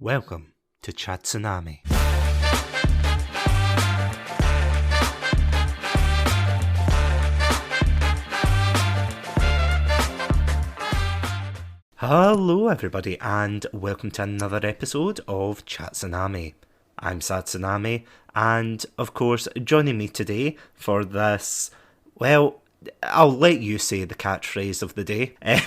Welcome to Satsunami. Hello everybody and welcome to another episode of Satsunami. I'm Satsunami and of course joining me today for this, well, I'll let you say the catchphrase of the day. It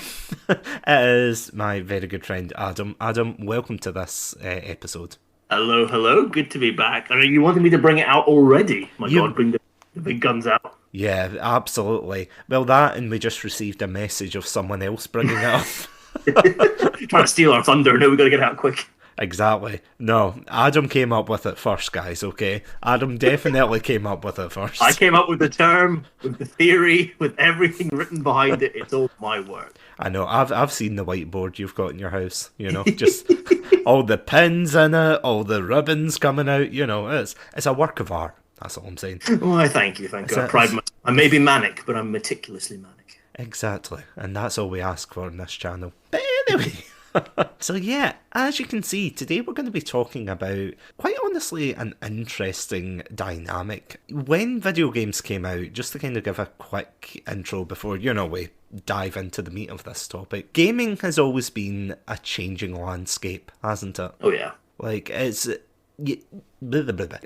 is my very good friend Adam. Adam, welcome to this episode. Hello. Good to be back. I mean, you wanted me to bring it out already. God, bring the big guns out. Yeah, absolutely. Well, that and we just received a message of someone else bringing it up. Trying to steal our thunder. No, we got to get out quick. Exactly. No, Adam came up with it first, guys, okay? Adam definitely came up with it first. I came up with the term, with the theory, with everything written behind it. It's all my work. I know. I've seen the whiteboard you've got in your house, you know, just all the pins in it, all the ribbons coming out, you know, it's a work of art. That's all I'm saying. Well, thank you. I pride myself. I may be manic, but I'm meticulously manic. Exactly. And that's all we ask for in this channel. But anyway... So yeah, as you can see, today we're going to be talking about, quite honestly, an interesting dynamic. When video games came out, just to kind of give a quick intro before, we dive into the meat of this topic, gaming has always been a changing landscape, hasn't it? Oh yeah. Like, it's...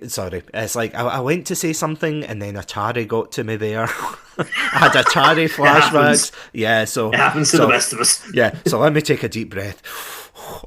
Sorry, it's like I went to say something and then Atari got to me there. I had Atari flashbacks. It happens to the best of us. Yeah, so let me take a deep breath.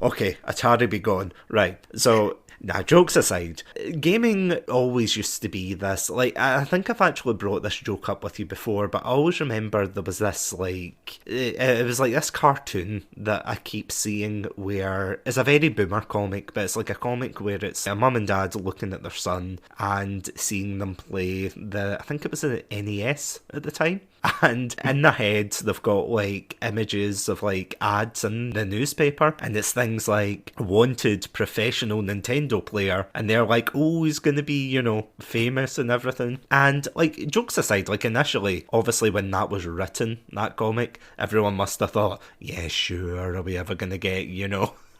Okay, Atari be gone. Right, so... Now, jokes aside, gaming always used to be this, like, I think I've actually brought this joke up with you before, but I always remember there was this, like, it was like this cartoon that I keep seeing where, it's a very boomer comic, but it's like a comic where it's a mum and dad looking at their son and seeing them play I think it was an NES at the time. And in their heads, they've got, like, images of, like, ads in the newspaper. And it's things like, wanted professional Nintendo player. And they're like, oh, he's going to be, famous and everything. And, like, jokes aside, like, initially, obviously, when that was written, that comic, everyone must have thought, yeah, sure, are we ever going to get,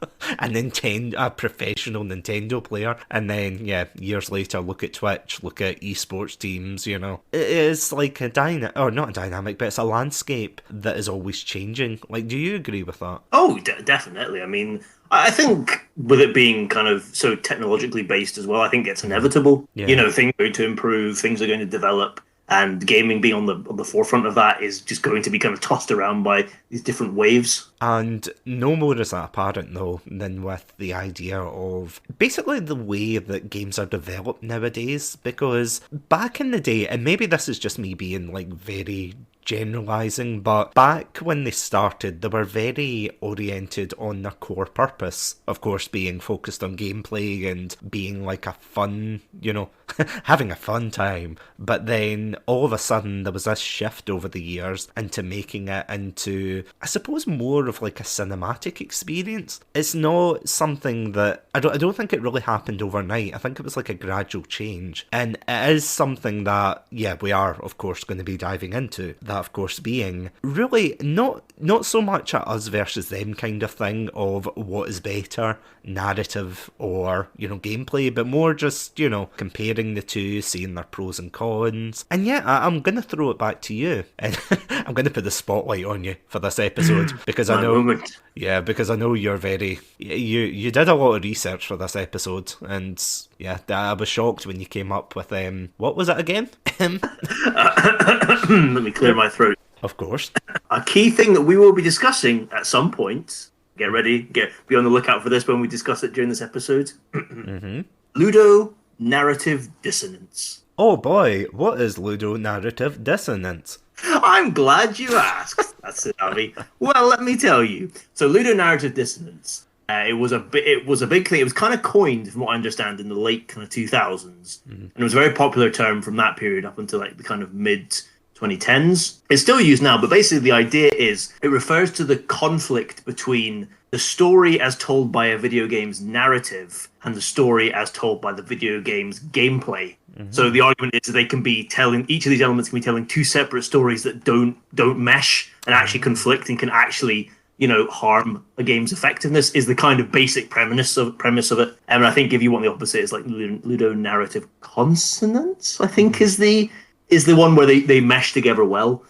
a professional Nintendo player? And then, yeah, years later, look at Twitch, look at esports teams, It is like not a dynamic, but it's a landscape that is always changing. Like, do you agree with that? Oh, definitely. I mean, I think with it being kind of so technologically based as well, I think it's inevitable. Yeah. Things are going to improve, things are going to develop. And gaming being on the forefront of that is just going to be kind of tossed around by these different waves. And no more is that apparent, though, than with the idea of basically the way that games are developed nowadays. Because back in the day, and maybe this is just me being, like, very generalising, but back when they started, they were very oriented on their core purpose, of course, being focused on gameplay and being like a fun, having a fun time. But then all of a sudden there was this shift over the years into making it into, I suppose, more of like a cinematic experience. It's not something that I don't think it really happened overnight. I think it was like a gradual change, and it is something that we are of course going to be diving into. That of course being really not so much a us versus them kind of thing of what is better, narrative or gameplay, but more just comparing the two, seeing their pros and cons. And I'm gonna throw it back to you, and I'm gonna put the spotlight on you for this episode because I know you're very you did a lot of research for this episode, and I was shocked when you came up with what was it again? Let me clear my throat. Of course. A key thing that we will be discussing at some point. Get ready. Be on the lookout for this when we discuss it during this episode. Mm-hmm. Ludo-narrative dissonance. Oh boy, what is ludo-narrative dissonance? I'm glad you asked. That's it, Abby. Well, let me tell you. So, ludo-narrative dissonance. It was a big thing. It was kind of coined, from what I understand, in the late kind of 2000s, and it was a very popular term from that period up until like the kind of mid 2010s. It's still used now, but basically the idea is it refers to the conflict between the story as told by a video game's narrative and the story as told by the video game's gameplay. Mm-hmm. So the argument is that they can be telling, each of these elements can be telling two separate stories that don't mesh and actually conflict and can actually harm a game's effectiveness is the kind of basic premise of it. And I think if you want the opposite, it's like ludonarrative consonance, I think is the one where they mesh together well.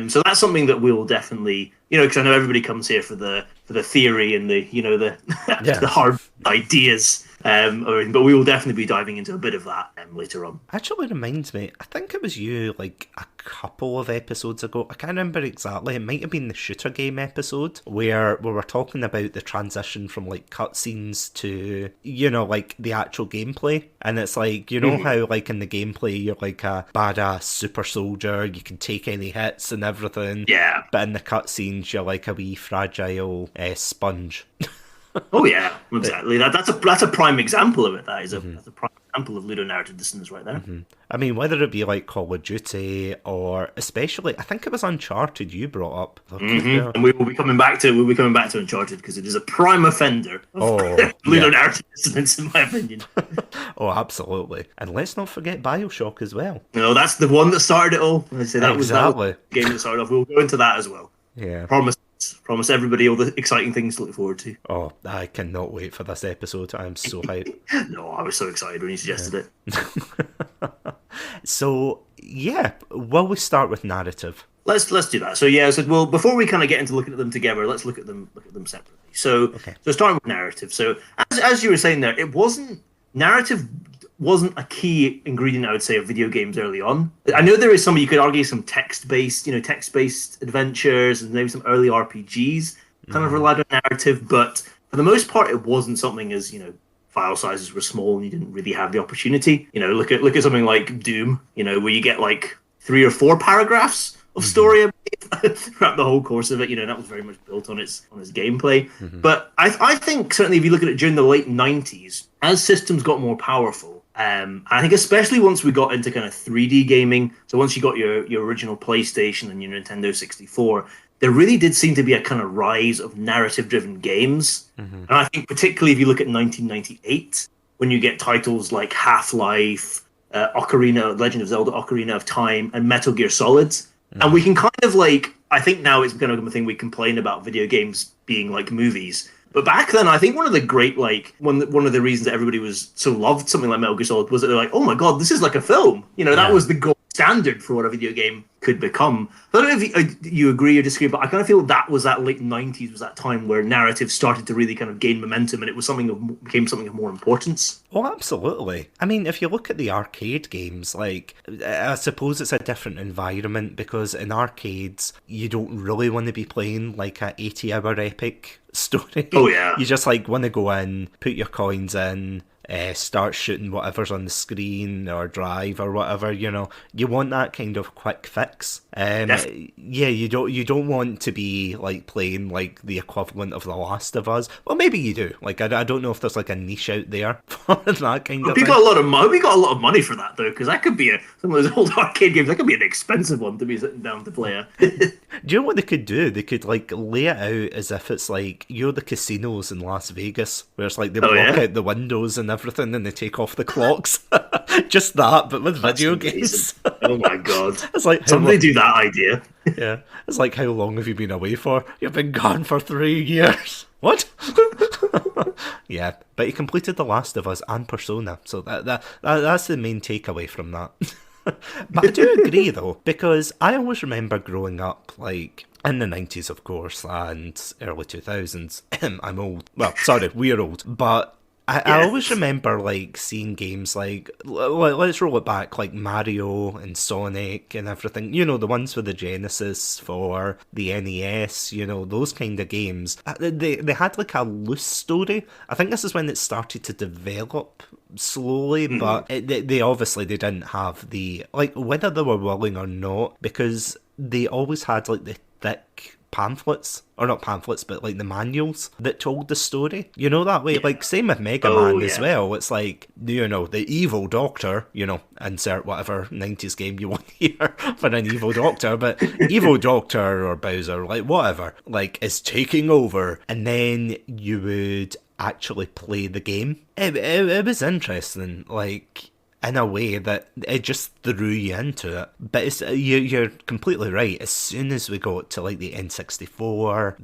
So that's something that we'll definitely, because I know everybody comes here for the theory and the the hard ideas. But we will definitely be diving into a bit of that later on. Actually reminds me, I think it was you like a couple of episodes ago, I can't remember exactly, it might have been the shooter game episode where we were talking about the transition from like cutscenes to, like the actual gameplay. And it's like, how like in the gameplay you're like a badass super soldier, you can take any hits and everything. Yeah. But in the cutscenes you're like a wee fragile sponge. Oh yeah, exactly. That's a prime example of it. That's a prime example of ludonarrative dissonance right there. Mm-hmm. I mean, whether it be like Call of Duty or especially, I think it was Uncharted you brought up. And we will be coming back to Uncharted because it is a prime offender of ludonarrative dissonance, in my opinion. Oh, absolutely. And let's not forget BioShock as well. No, that's the one that started it all. I say that was the game that started off. We'll go into that as well. Yeah. Promise everybody all the exciting things to look forward to. Oh, I cannot wait for this episode. I'm so hyped. No, I was so excited when you suggested it. So, yeah, will we start with narrative? Let's do that. So yeah, well, before we kind of get into looking at them together, let's look at them separately. So starting with narrative. So as you were saying there, narrative wasn't a key ingredient, I would say, of video games early on. I know there is you could argue some text-based adventures and maybe some early RPGs kind of relied on narrative, but for the most part, it wasn't something as, file sizes were small and you didn't really have the opportunity. Look at something like Doom, where you get like 3 or 4 paragraphs of story throughout the whole course of it. That was very much built on its gameplay. But I think certainly if you look at it during the late 90s, as systems got more powerful, I think especially once we got into kind of 3D gaming, so once you got your original PlayStation and your Nintendo 64, there really did seem to be a kind of rise of narrative-driven games. And I think particularly if you look at 1998, when you get titles like Half-Life, Legend of Zelda Ocarina of Time, and Metal Gear Solid. And we can kind of I think now it's kind of a thing we complain about video games being like movies. But back then, I think one of the great, one of the reasons that everybody was so loved something like Metal Gear Solid was that they're like, oh my god, this is like a film. That was the gold standard for what a video game could become. I don't know if you agree or disagree, but I kind of feel that late 90s was that time where narrative started to really kind of gain momentum and it was became something of more importance. Oh, absolutely. I mean, if you look at the arcade games, I suppose it's a different environment because in arcades, you don't really want to be playing like a 80-hour epic story. Oh, yeah. You just want to go in, put your coins in, start shooting whatever's on the screen or drive or whatever. You want that kind of quick fix. Yeah, you don't want to be playing the equivalent of The Last of Us. Well, maybe you do. I don't know if there's a niche out there for that kind of thing. We got a lot of money for that though, because that could be some of those old arcade games. That could be an expensive one to be sitting down to play. Do you know what they could do? They could lay it out as if it's the casinos in Las Vegas, where it's they block out the windows and everything, and they take off the clocks. Just that, but with video games. Oh my god! It's somebody do that idea. Yeah, it's how long have you been away for? You've been gone for 3 years. What? Yeah, but he completed The Last of Us and Persona, so that's the main takeaway from that. But I do agree though, because I always remember growing up in the 90s, of course, and early 2000s. I'm old. Well, sorry, we're old, but I always remember seeing games let's roll it back, Mario and Sonic and everything, the ones with the Genesis for the NES, those kind of games. They had a loose story. I think this is when it started to develop slowly, but they obviously they didn't have the whether they were willing or not, because they always had the thick pamphlets, or not pamphlets, but the manuals that told the story, that way. Same with Mega Man as well. It's the evil doctor, insert whatever 90s game you want here for an evil doctor, but evil doctor or Bowser, whatever, is taking over, and then you would actually play the game. It was interesting. in a way that it just threw you into it. But you're completely right. As soon as we got to like the N64,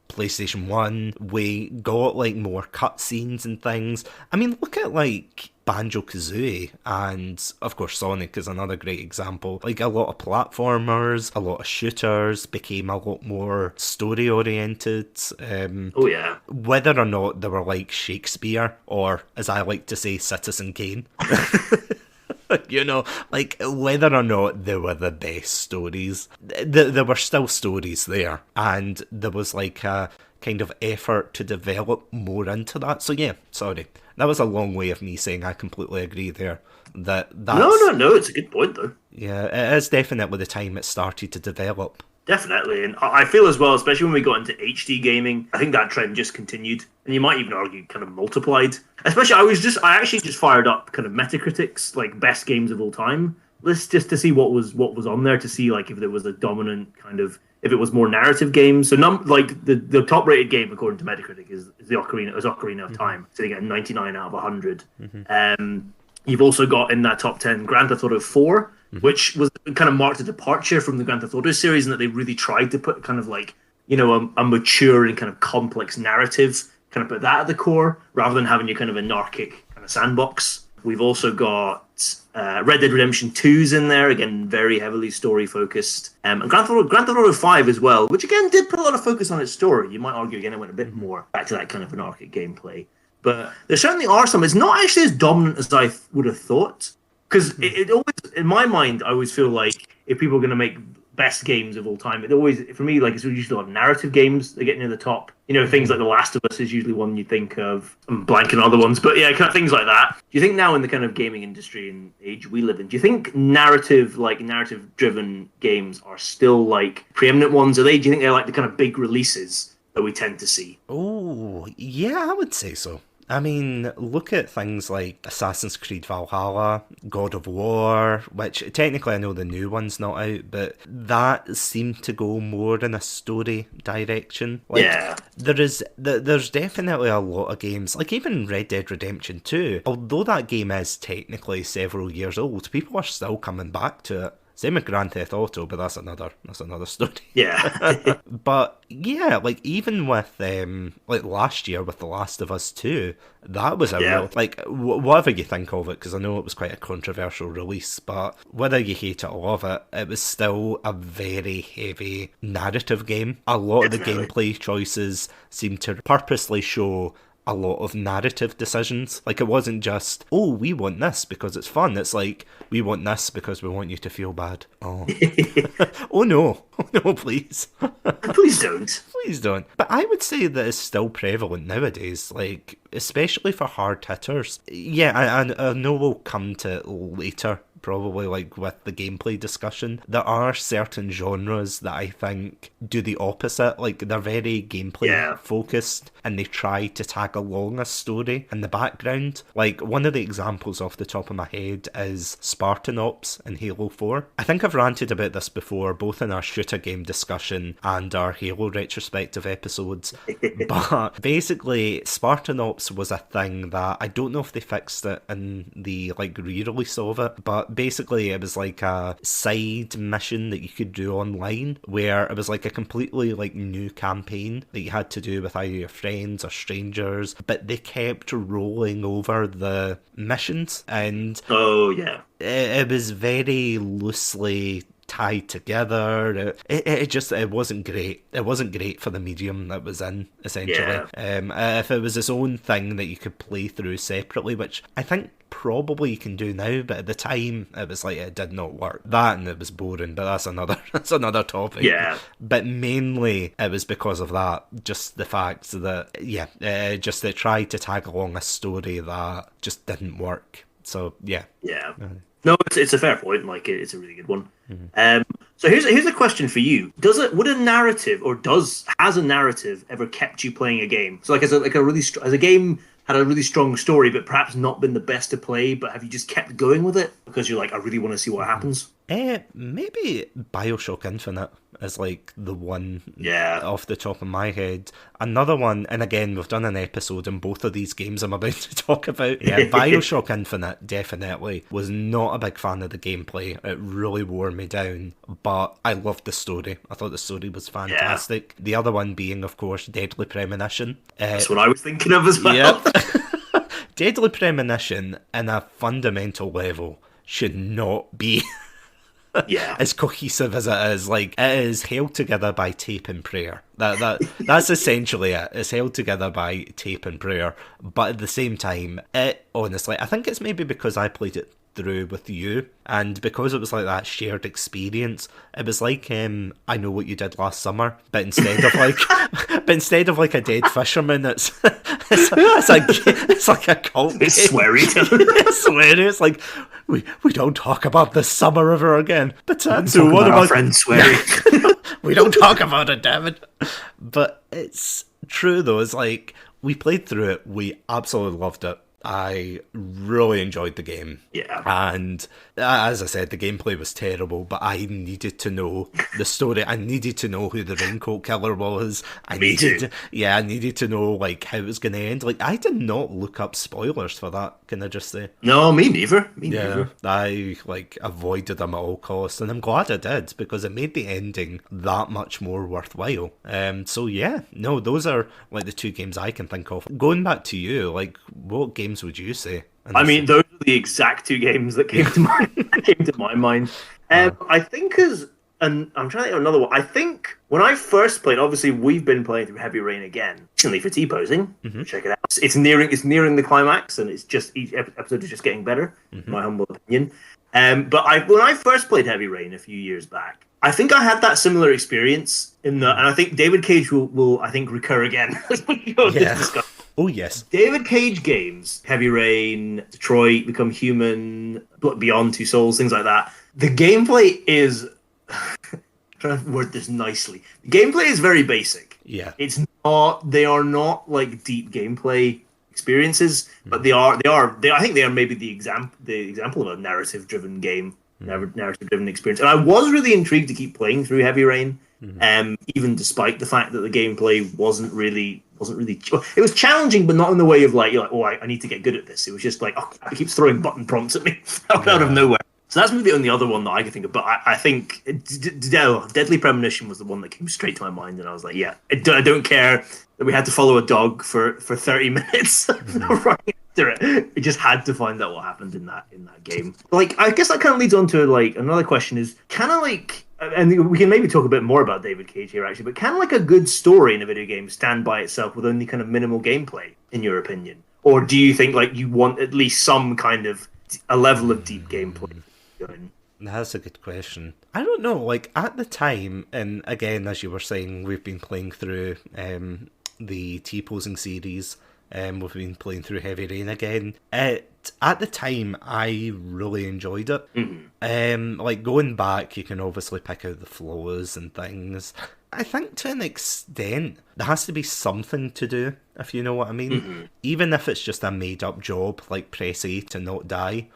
PlayStation 1, we got like more cutscenes and things. I mean, look at like Banjo-Kazooie, and of course Sonic is another great example. Like a lot of platformers, a lot of shooters became a lot more story oriented. Oh yeah. Whether or not they were like Shakespeare, or as I like to say, Citizen Kane. Like whether or not they were the best stories, there were still stories there, and there was like a kind of effort to develop more into that. So yeah, sorry, that was a long way of me saying I completely agree there. That's No, it's a good point though. Yeah, it is definitely the time it started to develop. Definitely, and I feel as well, especially when we got into HD gaming, I think that trend just continued, and you might even argue kind of multiplied. Especially, I actually just fired up kind of Metacritic's like best games of all time list just to see what was on there, to see like if there was a dominant kind of, if it was more narrative games. So like the top rated game according to Metacritic is the Ocarina of Time, sitting at 99 out of 100. You've also got in that top 10 Grand Theft Auto 4, which was kind of marked a departure from the Grand Theft Auto series, in that they really tried to put kind of like, a mature and kind of complex narrative, kind of put that at the core, rather than having your kind of anarchic kind of sandbox. We've also got Red Dead Redemption 2's in there, again, very heavily story-focused. And Grand Theft Auto 5 as well, which again did put a lot of focus on its story. You might argue, again, it went a bit more back to that kind of anarchic gameplay. But there certainly are some. It's not actually as dominant as I would have thought. Because it always, in my mind, I always feel like if people are going to make best games of all time, it always, for me, like, it's usually a lot of narrative games that get near the top. Things like The Last of Us is usually one you think of. I'm blanking on other ones, but yeah, kind of things like that. Do you think now in the kind of gaming industry and age we live in, do you think narrative-driven games are still like preeminent ones? Do you think they're like the kind of big releases that we tend to see? Oh, yeah, I would say so. I mean, look at things like Assassin's Creed Valhalla, God of War, which technically I know the new one's not out, but that seemed to go more in a story direction. Like, yeah. There's definitely a lot of games, like even Red Dead Redemption 2, although that game is technically several years old, people are still coming back to it. Same with Grand Theft Auto, but that's another story. Yeah. But yeah, like even with like last year with The Last of Us 2, that was a real, like, whatever you think of it, because I know it was quite a controversial release, but whether you hate it or love it, it was still a very heavy narrative game. A lot of the gameplay choices seemed to purposely show a lot of narrative decisions. Like, it wasn't just, oh, we want this because it's fun. It's like, we want this because we want you to feel bad. Oh, oh no, please. Please don't. Please don't. But I would say that it's still prevalent nowadays, like, especially for hard hitters. Yeah, I know we'll come to it later, probably, like with the gameplay discussion. There are certain genres that I think do the opposite. Like, they're very gameplay focused, and they try to tag along a story in the background. Like, one of the examples off the top of my head is Spartan Ops in Halo 4. I think I've ranted about this before, both in our shooter game discussion and our Halo retrospective episodes. But basically, Spartan Ops was a thing that I don't know if they fixed it in the like re-release of it, but basically it was like a side mission that you could do online, where it was like a completely like new campaign that you had to do with either your friends or strangers, but they kept rolling over the missions, and it was very loosely tied together. It wasn't great. It wasn't great for the medium that was in, essentially. If it was its own thing that you could play through separately, which I think probably you can do now, but at the time it was like it did not work. That, and it was boring, but that's another topic. Yeah. But mainly it was because of that, just the fact that just they tried to tag along a story that just didn't work. So yeah. No, it's a fair point. Like, it's a really good one. So here's a question for you: has a narrative ever kept you playing a game? So like, has a game had a really strong story, but perhaps not been the best to play, but have you just kept going with it because you're like, I really want to see what happens? Maybe BioShock Infinite is like the one Yeah. off the top of my head. Another one, and again, we've done an episode on both of these games I'm about to talk about. Yeah, Bioshock Infinite, definitely. Was not a big fan of the gameplay. It really wore me down, but I loved the story. I thought the story was fantastic. The other one being, of course, Deadly Premonition. That's what I was thinking of as well. Yep. Deadly Premonition, in a fundamental level, should not be as cohesive as it is. Like, it is held together by tape and prayer. That's essentially it. It's held together by tape and prayer. But at the same time, it honestly, I think it's maybe because I played it through with you, and because it was like that shared experience, it was like I Know What You Did Last Summer, but instead of like a dead fisherman, it's like a cult. It's sweary. It's sweary. It's like we don't talk about the summer ever again. But so what about our friend sweary? We don't talk about it, damn it. But it's true though. It's like we played through it. We absolutely loved it. I really enjoyed the game. Yeah. And as I said, the gameplay was terrible, but I needed to know the story. I needed to know who the Raincoat Killer was. I needed to know like how it was going to end. Like, I did not look up spoilers for that, can I just say? No, me neither. Neither. I like avoided them at all costs, and I'm glad I did, because it made the ending that much more worthwhile. So yeah, no, those are like the two games I can think of. Going back to you, like, what games would you say? I mean, those are the exact two games that came to my mind. I think and I'm trying to think of another one. I think when I first played, obviously we've been playing through Heavy Rain again, recently for T-posing. Mm-hmm. Check it out. It's nearing the climax, and it's just each episode is just getting better, in my humble opinion. But when I first played Heavy Rain a few years back, I think I had that similar experience and I think David Cage will I think recur again. Oh, yes. David Cage games, Heavy Rain, Detroit, Become Human, Beyond Two Souls, things like that. The gameplay is... I'm trying to word this nicely. The gameplay is very basic. Yeah. It's not... They are not, like, deep gameplay experiences, but they are... I think they are maybe the example of a narrative-driven game, narrative-driven experience. And I was really intrigued to keep playing through Heavy Rain, even despite the fact that the gameplay wasn't really. It was challenging, but not in the way of like, you're like, oh, I need to get good at this. It was just like, oh, it keeps throwing button prompts at me out of nowhere. So that's maybe the only other one that I can think of. But I think Deadly Premonition was the one that came straight to my mind, and I was like, yeah, I don't care that we had to follow a dog for 30 minutes running after it. We just had to find out what happened in that game. Like, I guess that kind of leads on to like another question is kind of like. And we can maybe talk a bit more about David Cage here, actually, but can like a good story in a video game stand by itself with only kind of minimal gameplay, in your opinion? Or do you think like you want at least some kind of a level of deep gameplay going? That's a good question. I don't know, like at the time, and again, as you were saying, we've been playing through the T-posing series, we've been playing through Heavy Rain again. At the time, I really enjoyed it. Like, going back, you can obviously pick out the flaws and things. I think to an extent, there has to be something to do, if you know what I mean. Even if it's just a made-up job, like press A to not die.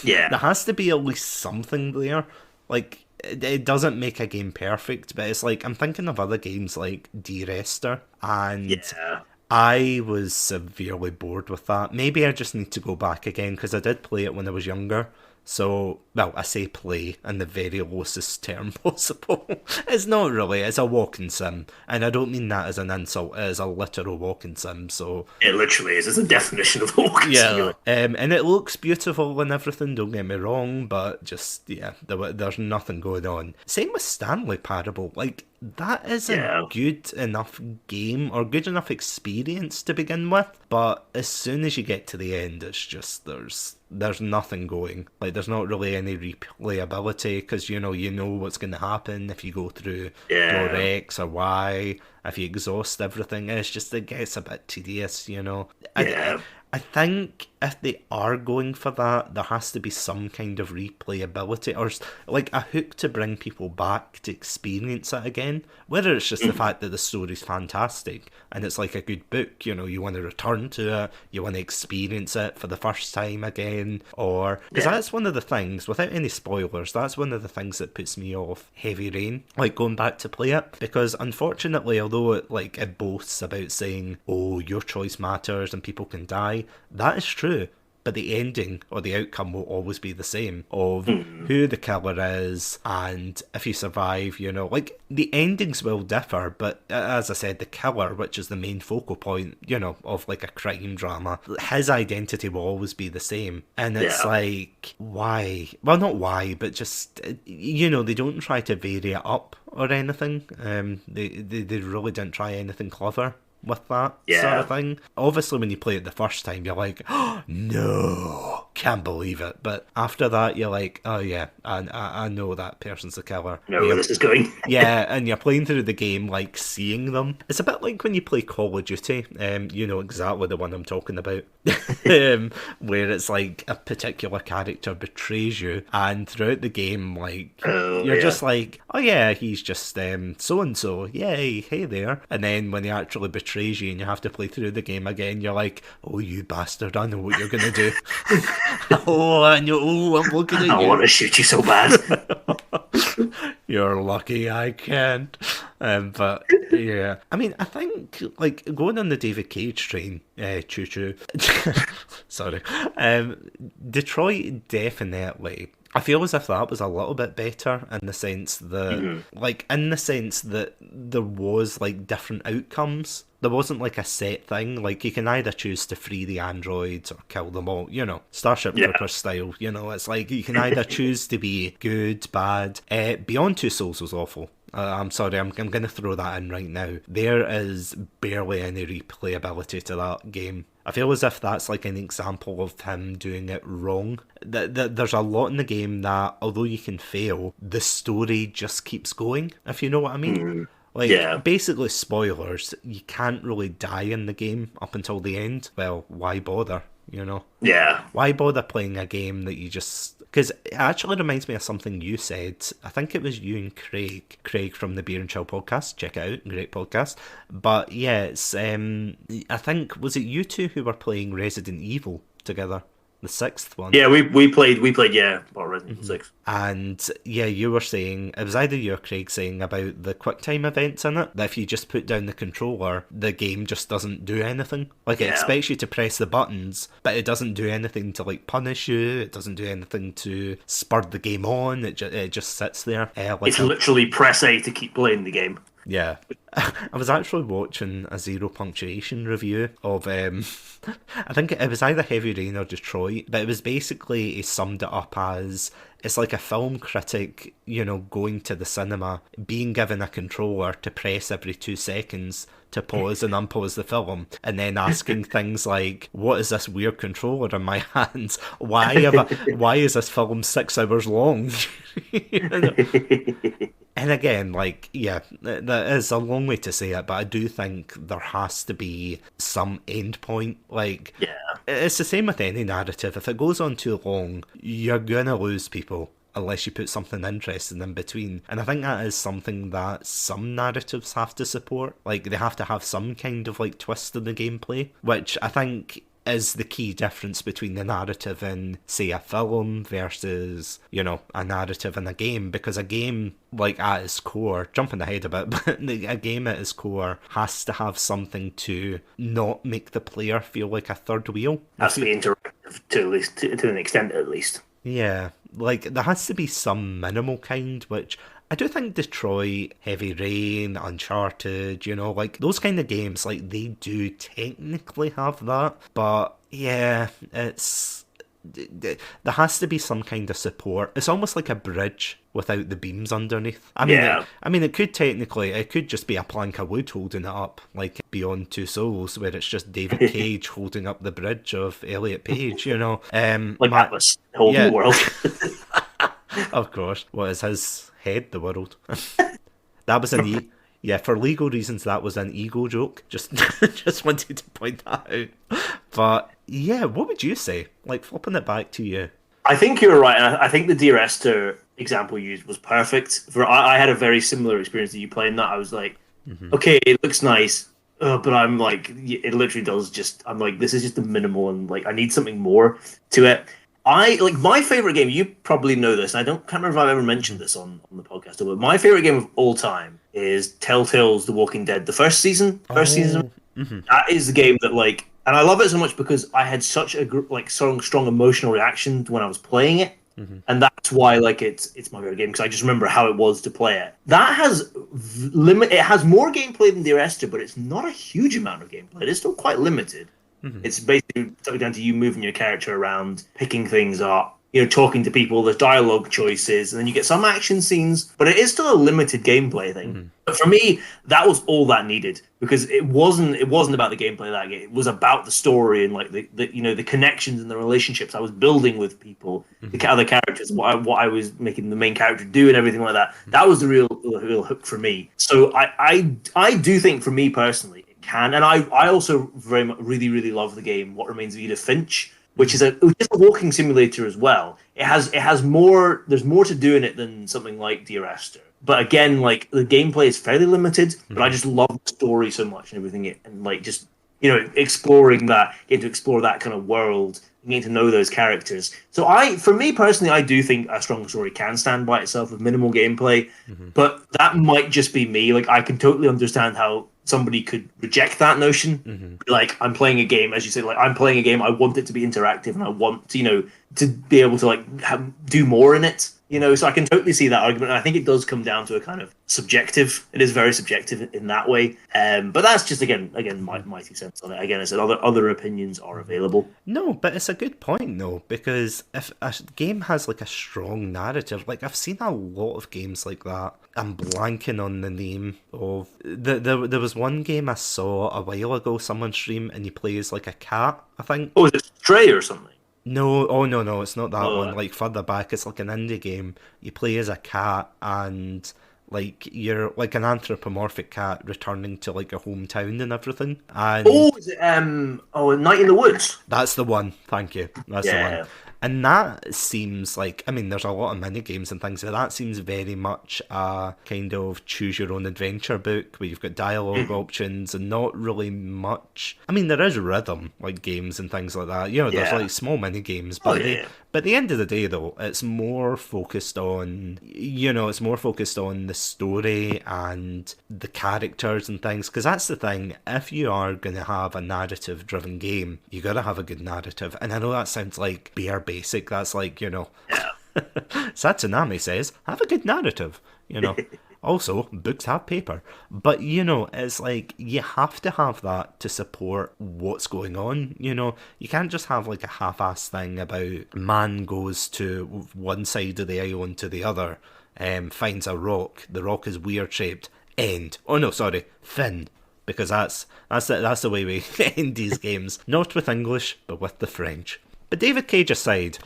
Yeah. There has to be at least something there. Like, it doesn't make a game perfect, but it's like, I'm thinking of other games like De-Rester, and... Yeah. I was severely bored with that. Maybe I just need to go back again, because I did play it when I was younger. So, well, I say play in the very loosest term possible. It's not really, it's a walking sim. And I don't mean that as an insult, it is a literal walking sim, so... It literally is, it's a definition of walking sim. And it looks beautiful and everything, don't get me wrong, but just, there's nothing going on. Same with Stanley Parable, like... That is a good enough game or good enough experience to begin with, but as soon as you get to the end, it's just there's nothing going. Like, there's not really any replayability, because you know what's going to happen if you go through door X or Y. If you exhaust everything, it gets a bit tedious, you know. I think if they are going for that, there has to be some kind of replayability or like a hook to bring people back to experience it again. Whether it's just the fact that the story's fantastic and it's like a good book, you know, you want to return to it, you want to experience it for the first time again, or because that's one of the things, without any spoilers, that's one of the things that puts me off Heavy Rain, like going back to play it, because unfortunately, although it boasts about saying, oh, your choice matters and people can die, that is true. But the ending or the outcome will always be the same of who the killer is and if you survive, you know. Like, the endings will differ, but as I said, the killer, which is the main focal point, you know, of like a crime drama, his identity will always be the same. And it's like, why? Well, not why, but just, you know, they don't try to vary it up or anything. They really didn't try anything clever with that sort of thing. Obviously, when you play it the first time, you're like, oh, no, can't believe it. But after that, you're like, oh yeah, I know that person's the killer. I know where this is going. Yeah, and you're playing through the game, like, seeing them. It's a bit like when you play Call of Duty, you know exactly the one I'm talking about, where it's like a particular character betrays you, and throughout the game, like, you're just like, oh yeah, he's just so-and-so, yay, hey there. And then when he actually betrays you and you have to play through the game again, you're like, oh, you bastard, I know what you're going to do. Oh, I know, I'm looking at you. I want to shoot you so bad. You're lucky I can't. But yeah, I mean, I think like going on the David Cage train, choo-choo. Sorry, Detroit definitely. I feel as if that was a little bit better in the sense that, there was like different outcomes. There wasn't like a set thing. Like, you can either choose to free the androids or kill them all, you know, Starship Troopers style, you know. It's like you can either choose to be good, bad. Beyond Two Souls was awful. I'm sorry, I'm going to throw that in right now. There is barely any replayability to that game. I feel as if that's like an example of him doing it wrong. There's a lot in the game that, although you can fail, the story just keeps going, if you know what I mean. Basically, spoilers, you can't really die in the game up until the end. Well, why bother, you know? Yeah. Why bother playing a game that you just... Because it actually reminds me of something you said. I think it was you and Craig from the Beer and Chill podcast. Check it out, great podcast. But yeah, it's I think, was it you two who were playing Resident Evil together? The sixth one. Yeah, we played Resident Evil 6. And yeah, you were saying, it was either you or Craig saying about the QuickTime events in it, that if you just put down the controller, the game just doesn't do anything. Like, it expects you to press the buttons, but it doesn't do anything to like punish you, it doesn't do anything to spur the game on, it just sits there. It's literally press A to keep playing the game. Yeah. I was actually watching a zero punctuation review of, I think it was either Heavy Rain or Detroit, but it was basically, he summed it up as, it's like a film critic, you know, going to the cinema, being given a controller to press every 2 seconds to pause and unpause the film, and then asking things like, what is this weird controller in my hands? Why is this film 6 hours long? You know? And again, like, yeah, that is a long way to say it, but I do think there has to be some end point. Like, it's the same with any narrative. If it goes on too long, you're gonna lose people unless you put something interesting in between. And I think that is something that some narratives have to support. Like, they have to have some kind of, like, twist in the gameplay, which I think is the key difference between the narrative in, say, a film versus, you know, a narrative in a game. Because a game, like, at its core, jumping ahead a bit, but a game at its core has to have something to not make the player feel like a third wheel. Has to be interactive to an extent, at least. Yeah, like, there has to be some minimal kind, which I do think Detroit, Heavy Rain, Uncharted, you know, like, those kind of games, like, they do technically have that, but yeah, it's... there has to be some kind of support. It's almost like a bridge without the beams underneath. I mean, it could just be a plank of wood holding it up, like Beyond Two Souls, where it's just David Cage holding up the bridge of Elliot Page, you know. Like Atlas, holding the world. Of course. What is his head, the world? That was an Yeah, for legal reasons, that was an ego joke. Just just wanted to point that out. But yeah, what would you say? Like, flipping it back to you. I think you're right, and I think the Dear Esther example you used was perfect. I had a very similar experience to you playing that. I was like, okay, it looks nice, but I'm like, it literally does just. I'm like, this is just the minimal, and like, I need something more to it. I like my favorite game. You probably know this. And I can't remember if I've ever mentioned this on the podcast. But my favorite game of all time is Telltale's The Walking Dead. The first season. That is the game that like, and I love it so much because I had such a strong emotional reaction when I was playing it, and that's why like it's my favorite game because I just remember how it was to play it. That has It has more gameplay than Dear Esther, but it's not a huge amount of gameplay. It's still quite limited. It's basically down to you moving your character around, picking things up, talking to people, there's dialogue choices, and then you get some action scenes, but it is still a limited gameplay thing. But for me, that was all that needed because it wasn't about the gameplay of that game. It was about the story and like the connections and the relationships I was building with people, the other characters, what I was making the main character do and everything like that. That was the real hook for me. So I do think for me personally, and I also really love the game What Remains of Edith Finch, which is a walking simulator as well. It has more. There's more to do in it than something like Dear Esther. But again, like the gameplay is fairly limited. But I just love the story so much and everything, and like just exploring that, getting to explore that kind of world, and getting to know those characters. So for me personally, I do think a strong story can stand by itself with minimal gameplay. But that might just be me. Like I can totally understand how somebody could reject that notion. Like I'm playing a game, as you said, like I'm playing a game. I want it to be interactive, and I want to be able to like do more in it. So I can totally see that argument. And I think it does come down to a kind of subjective. It is very subjective in that way. But that's just again my 2 cents on it. Again, I said other opinions are available. No, but it's a good point though, because if a game has like a strong narrative, like I've seen a lot of games like that. I'm blanking on the name of there was one game I saw a while ago. Someone stream and he plays like a cat. I think. Oh, is it Stray or something? No, no, it's not that one. Like further back, it's like an indie game. You play as a cat, and like you're like an anthropomorphic cat returning to like a hometown and everything. And is it Night in the Woods? That's the one. Thank you. That's the one. And that seems like, I mean, there's a lot of mini games and things, but that seems very much a kind of choose your own adventure book where you've got dialogue options and not really much. I mean, there is rhythm, like games and things like that. There's like small mini games, but but at the end of the day, though, it's more focused on, the story and the characters and things. Because that's the thing, if you are going to have a narrative-driven game, you got to have a good narrative. And I know that sounds like bare basic. That's like, Satsunami says, have a good narrative, Also, books have paper. But, it's like, you have to have that to support what's going on, You can't just have, like, a half-assed thing about man goes to one side of the island to the other, finds a rock, the rock is weird-shaped, end. Oh, no, sorry, fin. Because that's the way we end these games. Not with English, but with the French. But David Cage aside,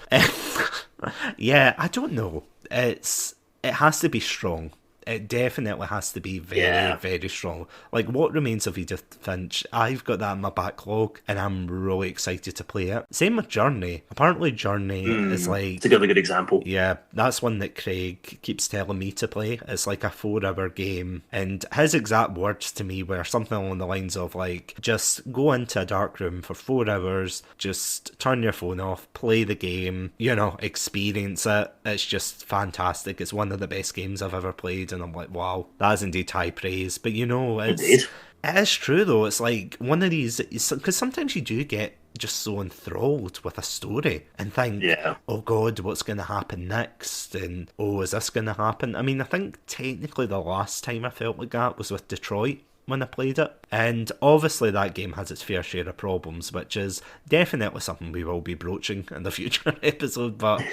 yeah, I don't know. It has to be strong. It definitely has to be very, very strong. Like, What Remains of Edith Finch, I've got that in my backlog, and I'm really excited to play it. Same with Journey. Apparently Journey is like... It's a good example. Yeah, that's one that Craig keeps telling me to play. It's like a 4-hour game, and his exact words to me were something along the lines of, like, just go into a dark room for 4 hours, just turn your phone off, play the game, experience it. It's just fantastic. It's one of the best games I've ever played, and I'm like, wow, that is indeed high praise. But it is true though. It's like one of these, because sometimes you do get just so enthralled with a story and think, oh god, what's going to happen next? And oh, is this going to happen? I mean, I think technically the last time I felt like that was with Detroit when I played it. And obviously that game has its fair share of problems, which is definitely something we will be broaching in the future episode. But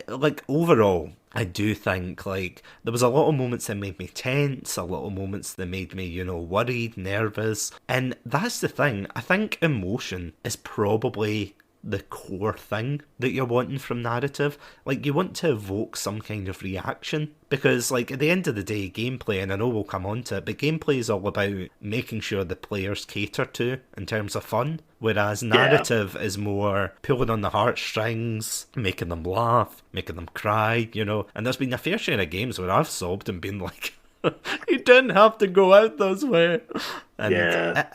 like overall, I do think like there was a lot of moments that made me tense, a lot of moments that made me, worried, nervous. And that's the thing. I think emotion is probably the core thing that you're wanting from narrative. Like, you want to evoke some kind of reaction, because, like, at the end of the day, gameplay, and I know we'll come on to it, but gameplay is all about making sure the players cater to in terms of fun, whereas narrative is more pulling on the heartstrings, making them laugh, making them cry, you know. And there's been a fair share of games where I've sobbed and been like, you didn't have to go out this way. And it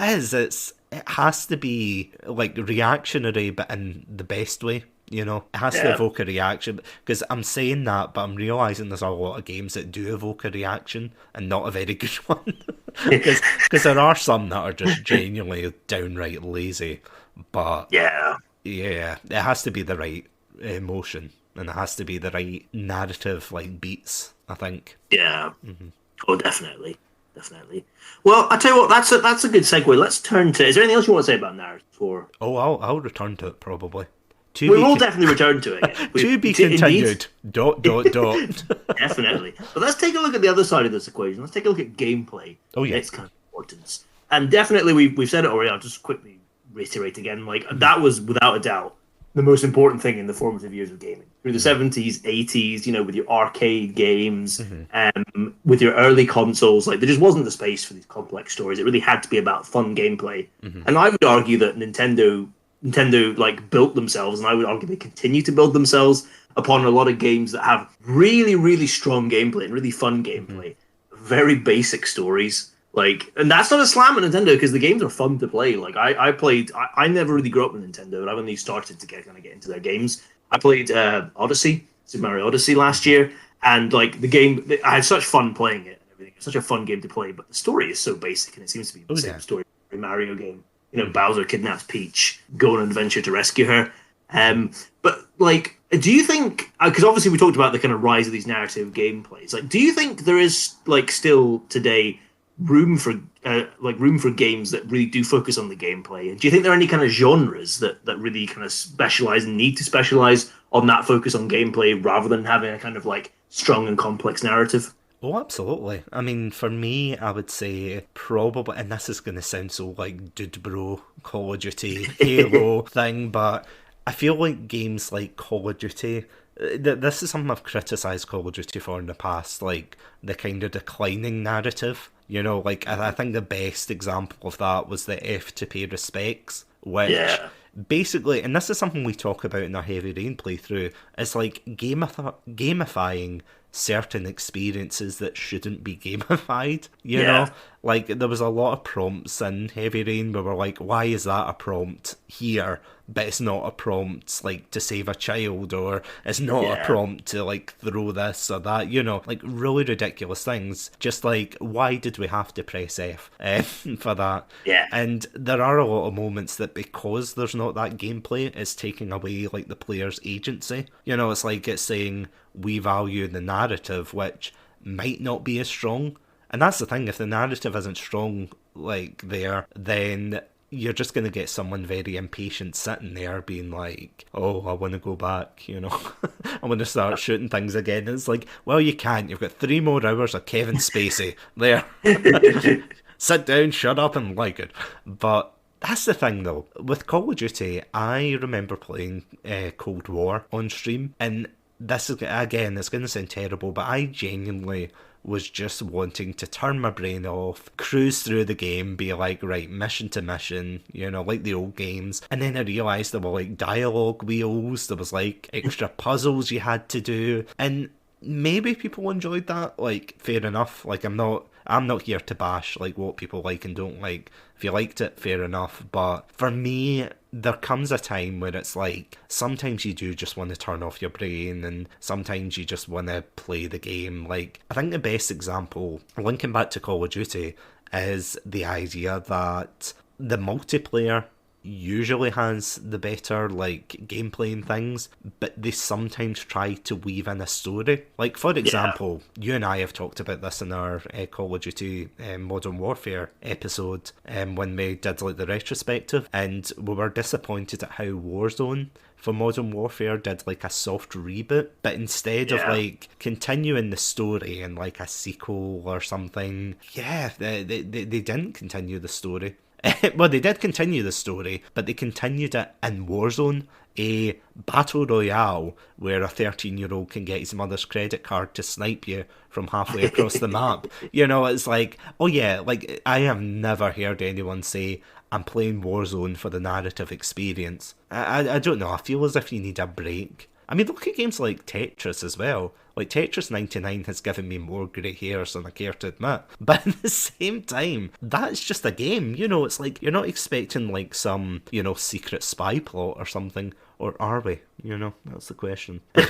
has to be like reactionary, but in the best way, you know. It has to evoke a reaction, because I'm saying that, but I'm realising there's a lot of games that do evoke a reaction, and not a very good one. Because there are some that are just genuinely downright lazy, but yeah, it has to be the right emotion, and it has to be the right narrative, like, beats, I think. Yeah. Mm-hmm. Oh, definitely. Well, I tell you what, that's a good segue. Let's turn to. Is there anything else you want to say about narrative? Oh, I'll return to it probably. We will definitely return to it. To be continued. ... Definitely. But let's take a look at the other side of this equation. Let's take a look at gameplay. Oh yeah. Its kind of importance. And definitely, we've said it already. I'll just quickly reiterate again. Like, that was without a doubt the most important thing in the formative years of gaming. Through the 70s, 80s, you know, with your arcade games, with your early consoles, like, there just wasn't the space for these complex stories. It really had to be about fun gameplay. And I would argue that Nintendo like built themselves, and I would argue they continue to build themselves upon a lot of games that have really, really strong gameplay and really fun gameplay. Very basic stories. Like, and that's not a slam at Nintendo, because the games are fun to play. Like, I never really grew up with Nintendo, but I only started to get into their games. I played Odyssey, Super Mario Odyssey last year, and like the game, I had such fun playing it and everything. It's such a fun game to play, but the story is so basic, and it seems to be the same story as every Mario game. You know, Bowser kidnaps Peach, go on an adventure to rescue her. But like, do you think? Because obviously we talked about the kind of rise of these narrative gameplays. Like, do you think there is, like, still today room for games that really do focus on the gameplay? And do you think there are any kind of genres that really kind of specialize and need to specialize on that focus on gameplay rather than having a kind of like strong and complex narrative? Oh, absolutely. I mean, for me, I would say probably, and this is going to sound so like dude bro, Call of Duty, Halo thing, but I feel like games like Call of Duty, this is something I've criticised Call of Duty for in the past, like the kind of declining narrative. You know, like, I think the best example of that was the F to Pay Respects, which basically, and this is something we talk about in our Heavy Rain playthrough, is like gamifying certain experiences that shouldn't be gamified, you know? Like, there was a lot of prompts in Heavy Rain where we're like, why is that a prompt here, but it's not a prompt, like, to save a child, or it's not a prompt to, like, throw this or that, you know? Like, really ridiculous things. Just like, why did we have to press F for that? Yeah. And there are a lot of moments that, because there's not that gameplay, it's taking away, like, the player's agency. You know, it's like it's saying, we value the narrative, which might not be as strong. And that's the thing, if the narrative isn't strong, like, there, then you're just going to get someone very impatient sitting there being like, oh, I want to go back, you know. I want to start shooting things again. And it's like, well, you can't. You've got 3 more hours of Kevin Spacey there. Sit down, shut up, and like it. But that's the thing, though. With Call of Duty, I remember playing Cold War on stream, and this is, again, it's going to sound terrible, but I genuinely was just wanting to turn my brain off, cruise through the game, be like, right, mission to mission, you know, like the old games. And then I realised there were like dialogue wheels, there was like extra puzzles you had to do, and maybe people enjoyed that, like, fair enough. Like, I'm not here to bash like what people like and don't like. If you liked it, fair enough. But for me, there comes a time where it's like, sometimes you do just want to turn off your brain, and sometimes you just want to play the game. Like, I think the best example, linking back to Call of Duty, is the idea that the multiplayer usually has the better, like, gameplay and things, but they sometimes try to weave in a story. Like, for example, you and I have talked about this in our Call of Duty Modern Warfare episode, when we did, like, the retrospective, and we were disappointed at how Warzone for Modern Warfare did, like, a soft reboot, but instead of, like, continuing the story in, like, a sequel or something, they didn't continue the story. Well, they did continue the story, but they continued it in Warzone, a battle royale where a 13-year-old can get his mother's credit card to snipe you from halfway across the map. You know, it's like, oh yeah, like, I have never heard anyone say, I'm playing Warzone for the narrative experience. I don't know, I feel as if you need a break. I mean, look at games like Tetris as well. Like, Tetris 99 has given me more grey hairs than I care to admit. But at the same time, that's just a game, you know, it's like, you're not expecting, like, some, you know, secret spy plot or something. Or are we? You know, that's the question. No,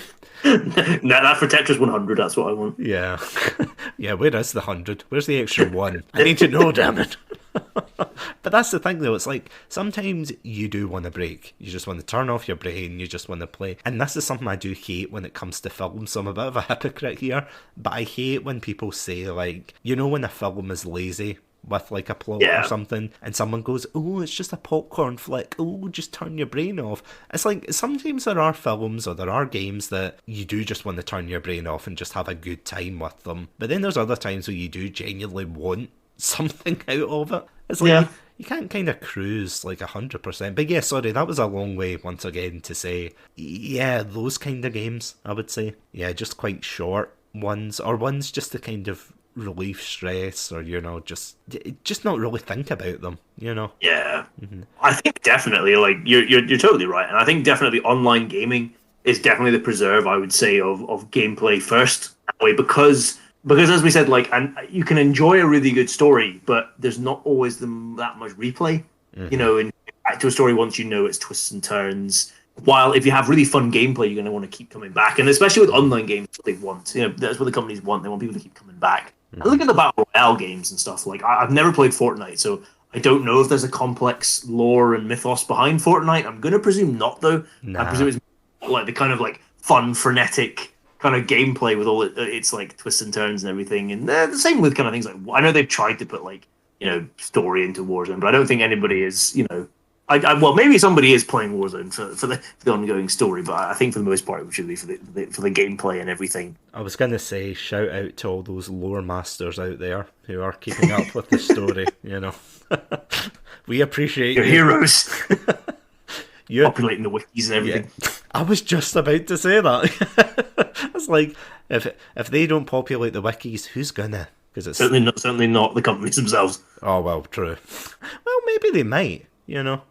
that for Tetris 100, that's what I want. Yeah. Yeah, where is the 100? Where's the extra 1? I need to know, damn it. But that's the thing, though. It's like, sometimes you do want a break. You just want to turn off your brain. You just want to play. And this is something I do hate when it comes to film. So I'm a bit of a hypocrite here. But I hate when people say, like, you know, when a film is lazy with, like, a plot or something, and someone goes, oh, it's just a popcorn flick. Oh, just turn your brain off. It's like, sometimes there are films or there are games that you do just want to turn your brain off and just have a good time with them. But then there's other times where you do genuinely want something out of it. It's like, you can't kind of cruise like 100%. But yeah, sorry, that was a long way once again to say, yeah, those kind of games, I would say. Yeah, just quite short ones, or ones just to kind of relieve stress, or, you know, just not really think about them, you know. Yeah. I think definitely, like, you're totally right. And I think definitely online gaming is definitely the preserve, I would say, of gameplay first. That way, because as we said, like, and you can enjoy a really good story, but there's not always that much replay. You know, and back to a story once you know its twists and turns. While if you have really fun gameplay, you're going to want to keep coming back. And especially with online games, that's what they want. You know, that's what the companies want. They want people to keep coming back. And look at the Battle Royale games and stuff. Like, I've never played Fortnite, so I don't know if there's a complex lore and mythos behind Fortnite. I'm going to presume not, though. Nah. I presume it's like the kind of, like, fun, frenetic kind of gameplay with all its like twists and turns and everything. And the same with kind of things like, I know they've tried to put, like, you know, story into Warzone, but I don't think anybody is, you know, well, maybe somebody is playing Warzone for the ongoing story, but I think for the most part it should be for the gameplay and everything. I was going to say, shout out to all those lore masters out there who are keeping up with the story, you know. We appreciate your heroes. You're populating the wikis and everything. Yeah. I was just about to say that. It's like, if they don't populate the wikis, who's gonna? Because it's certainly not the companies themselves. Oh well, true. Well, maybe they might. You know,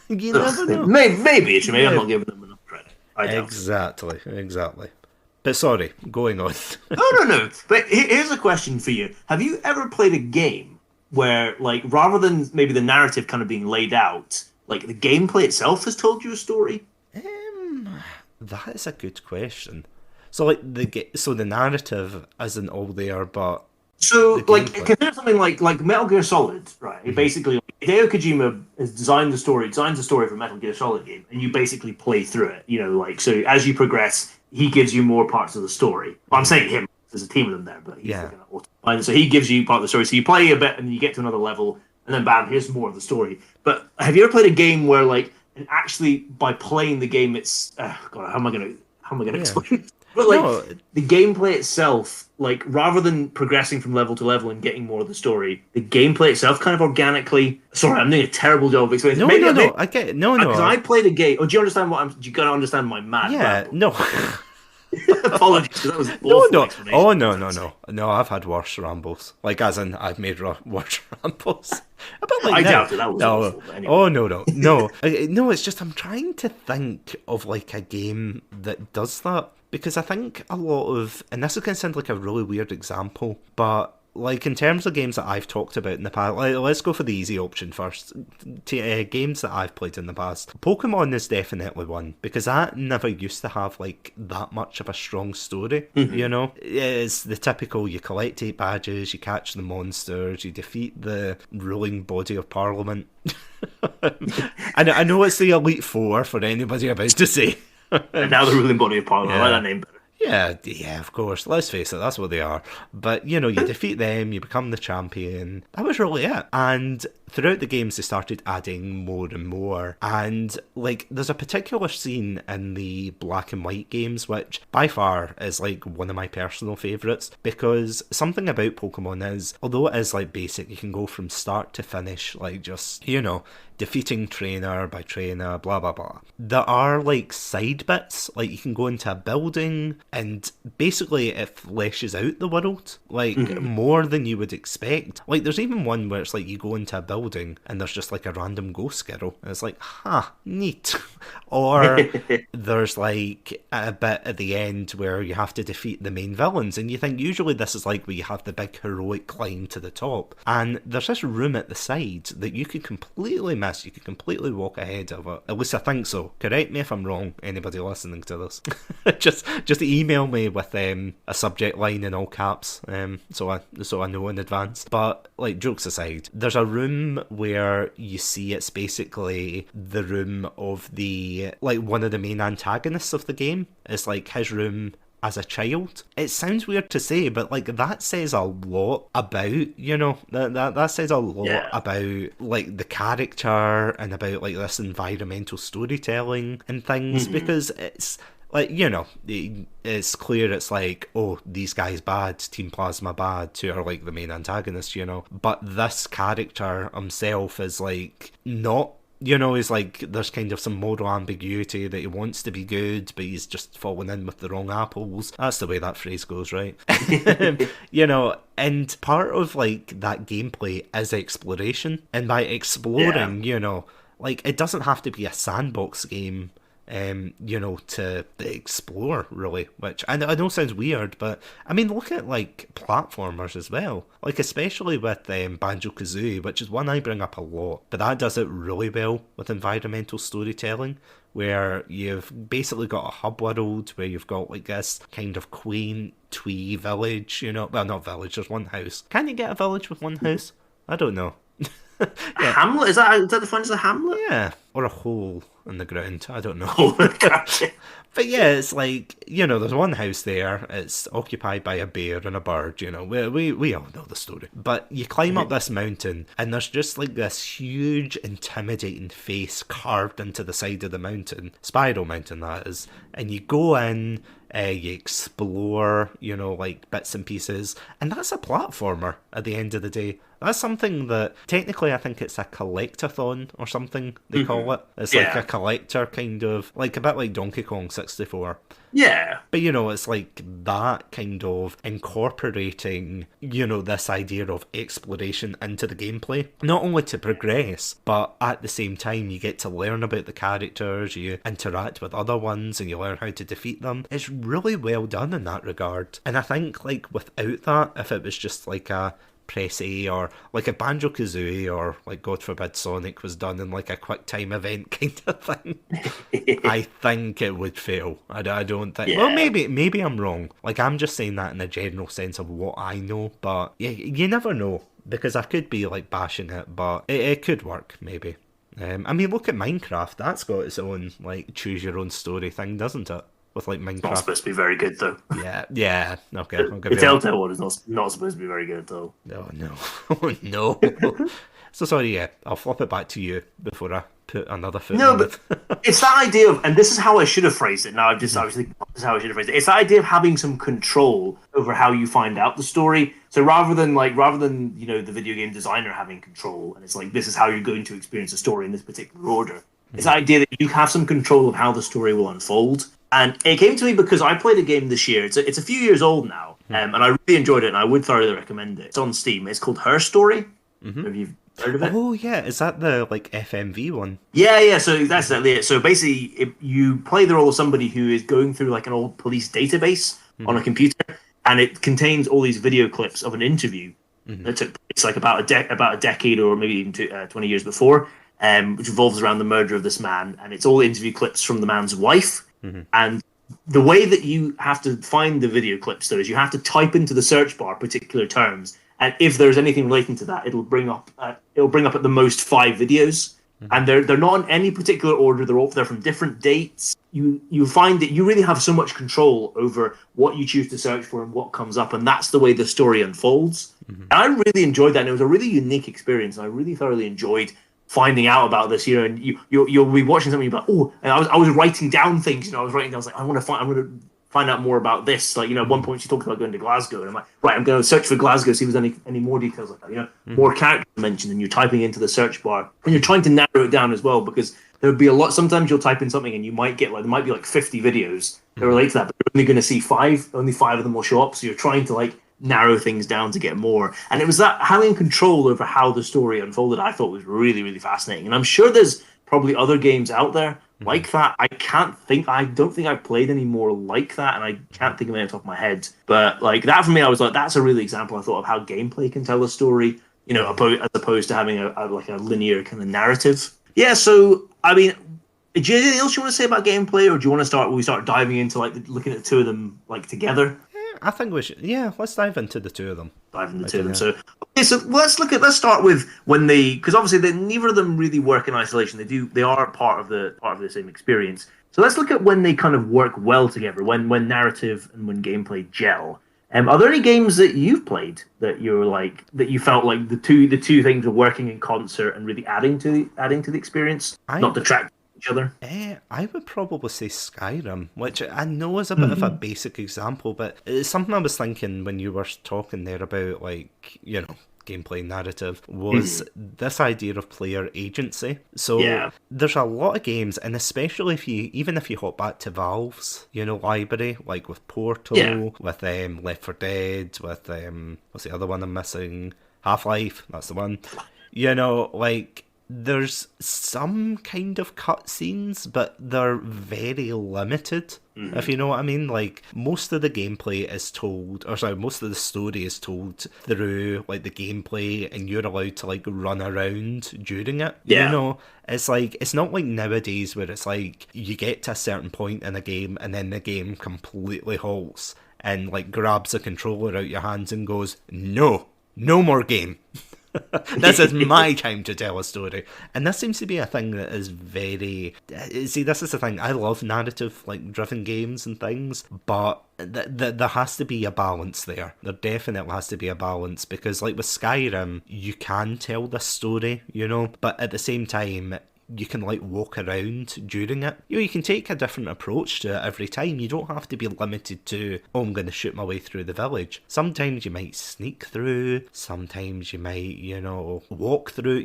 you never know. Maybe I'm not giving them enough credit. Exactly. But sorry, going on. No. But here's a question for you: have you ever played a game where, like, rather than maybe the narrative kind of being laid out, like, the gameplay itself has told you a story? That is a good question. So, like, the narrative isn't all there, but so, like, consider something like Metal Gear Solid, right? Mm-hmm. Basically, Hideo Kojima has designs the story for a Metal Gear Solid game, and you basically play through it. You know, like, so as you progress, he gives you more parts of the story. Well, I'm saying him. There's a team of them there, but he's like an and so he gives you part of the story. So you play a bit, and you get to another level, and then bam, here's more of the story. But have you ever played a game where, like, and actually by playing the game, it's God, how am I gonna explain it? But, like, the gameplay itself, like, rather than progressing from level to level and getting more of the story, the gameplay itself kind of organically. Sorry, I'm doing a terrible job of explaining. No. I get it. No. Because I played a game. Oh, do you understand you gotta understand my mad? Yeah. Battle. No. Apologies. That was no. Oh no. I've had worse rambles. Like, as in, I've made worse rambles. I doubt it. That was awful. Anyway. Oh no. No, it's just I'm trying to think of, like, a game that does that. Because I think a lot of, and this is going to sound like a really weird example, but, like, in terms of games that I've talked about in the past, let's go for the easy option first. Games that I've played in the past. Pokemon is definitely one, because that never used to have, like, that much of a strong story, you know? It's the typical, you collect 8 badges, you catch the monsters, you defeat the ruling body of Parliament. I know it's the Elite Four for anybody about to say. And now the ruling body of Parliament. I like that name better. Yeah, of course. Let's face it, that's what they are. But, you defeat them, you become the champion. That was really it. And throughout the games, they started adding more and more. And, there's a particular scene in the black and white games, which by far is, one of my personal favourites, because something about Pokemon is, although it is, basic, you can go from start to finish, just, defeating trainer by trainer, blah, blah, blah. There are, side bits, you can go into a building, and basically it fleshes out the world, more than you would expect. There's even one where it's you go into a building, and there's just, a random ghost girl, and it's neat. Or there's, a bit at the end where you have to defeat the main villains, and you think usually this is, where you have the big heroic climb to the top, and there's this room at the side that you could completely miss. You could completely walk ahead of it. At least I think so. Correct me if I'm wrong, anybody listening to this. just email me with a subject line in all caps, so I know in advance. But jokes aside, there's a room where you see it's basically the room of the one of the main antagonists of the game. It's his room as a child. It sounds weird to say, but that says a lot about, that says a lot about the character and about this environmental storytelling and things, because it's it's clear it's oh, these guys bad, Team Plasma bad, who are the main antagonists, but this character himself is not, he's there's kind of some moral ambiguity that he wants to be good, but he's just fallen in with the wrong apples. That's the way that phrase goes, right? And part of that gameplay is exploration. And by exploring, it doesn't have to be a sandbox game, to explore, really, which I know sounds weird, but I mean, look at platformers as well, especially with Banjo-Kazooie, which is one I bring up a lot, but that does it really well with environmental storytelling, where you've basically got a hub world where you've got this kind of quaint twee village, well, not village, there's one house. Can you get a village with one house? I don't know. Yeah. Hamlet? Is that defined as a hamlet? Yeah, or a hole in the ground. I don't know. Oh, gotcha. But yeah, it's there's one house there. It's occupied by a bear and a bird. We all know the story. But you climb up this mountain, and there's just this huge, intimidating face carved into the side of the mountain, Spiral Mountain that is. And you go in. You explore, bits and pieces, and that's a platformer at the end of the day. That's something that, technically, I think it's a collectathon or something, they call it. It's a collector kind of, a bit like Donkey Kong 64. Yeah. But, it's that kind of incorporating, this idea of exploration into the gameplay. Not only to progress, but at the same time, you get to learn about the characters, you interact with other ones, and you learn how to defeat them. It's really well done in that regard. And I think, without that, if it was just a press A, or if Banjo-Kazooie or God forbid Sonic was done in a quick time event kind of thing, I think it would fail. I don't think. Yeah. Well, maybe I'm wrong. I'm just saying that in a general sense of what I know, but you never know, because I could be bashing it, but it could work maybe. I mean, look at Minecraft. That's got its own choose your own story thing, doesn't it? With Minecraft. It's not supposed to be very good, though. Yeah. Okay. The Telltale one is not supposed to be very good, though. Oh, no. Oh, no. So sorry, yeah. I'll flip it back to you before I put another foot on it. But it's that idea of, and this is how I should have phrased it. Now I was thinking, this is how I should have phrased it. It's that idea of having some control over how you find out the story. So rather than the video game designer having control, and it's this is how you're going to experience a story in this particular order. It's the idea that you have some control of how the story will unfold. And it came to me because I played a game this year. It's a few years old now, and I really enjoyed it, and I would thoroughly recommend it. It's on Steam. It's called Her Story. Have you heard of it? Oh, yeah. Is that the FMV one? Yeah. So that's exactly it. So basically, you play the role of somebody who is going through an old police database on a computer, and it contains all these video clips of an interview that took place about a decade or maybe even 20 years before, which revolves around the murder of this man, and it's all interview clips from the man's wife. And the way that you have to find the video clips, though, is you have to type into the search bar particular terms, and if there's anything relating to that, it'll bring up at the most 5 videos, and they're not in any particular order. They're from different dates. you find that you really have so much control over what you choose to search for and what comes up, and that's the way the story unfolds. And I really enjoyed that, and it was a really unique experience. And I really thoroughly enjoyed finding out about this, and you'll be watching something, you're like, oh, and I was writing down things, I was like, I'm going to find out more about this. Like, at one point she talked about going to Glasgow, and I'm like, right, I'm going to search for Glasgow, see if there's any more details like that, more characters mentioned, and you're typing into the search bar, and you're trying to narrow it down as well, because there would be a lot. Sometimes you'll type in something and you might get there might be 50 videos that relate to that, but you're only going to see only five of them will show up, so you're trying to narrow things down to get more. And it was that having control over how the story unfolded, I thought was really, really fascinating. And I'm sure there's probably other games out there like that. I don't think I've played any more like that, and I can't think of any off the top of my head. But that for me, I was like, that's a really example, I thought, of how gameplay can tell a story, as opposed to having a linear kind of narrative. Yeah, so I mean, do you have anything else you want to say about gameplay, or do you want to we start diving into looking at the two of them together? I think we should. Yeah, let's dive into the two of them. So let's start with when because obviously neither of them really work in isolation. They are part of the same experience. So let's look at when they kind of work well together, when narrative and when gameplay gel. Are there any games that you've played that you felt like the two things are working in concert and really adding to the experience, not detracting each other? I would probably say Skyrim, which I know is a bit of a basic example, but it's something I was thinking when you were talking there about gameplay narrative, was this idea of player agency. So there's a lot of games, and especially if you hop back to Valve's library, like with Portal, with Left 4 Dead, with what's the other one I'm missing? Half-Life, that's the one. There's some kind of cutscenes, but they're very limited, if you know what I mean. Most of the gameplay is most of the story is told through, the gameplay, and you're allowed to, run around during it. Yeah. It's not like nowadays where it's you get to a certain point in a game, and then the game completely halts, and, grabs the controller out your hands and goes, no more game. This is my time to tell a story. And this seems to be a thing that is very... See, this is the thing. I love narrative, driven games and things, but there has to be a balance there. There definitely has to be a balance, because, with Skyrim, you can tell the story, but at the same time, you can walk around during it. You can take a different approach to it every time. You don't have to be limited to, I'm going to shoot my way through the village. Sometimes you might sneak through, sometimes you might, walk through,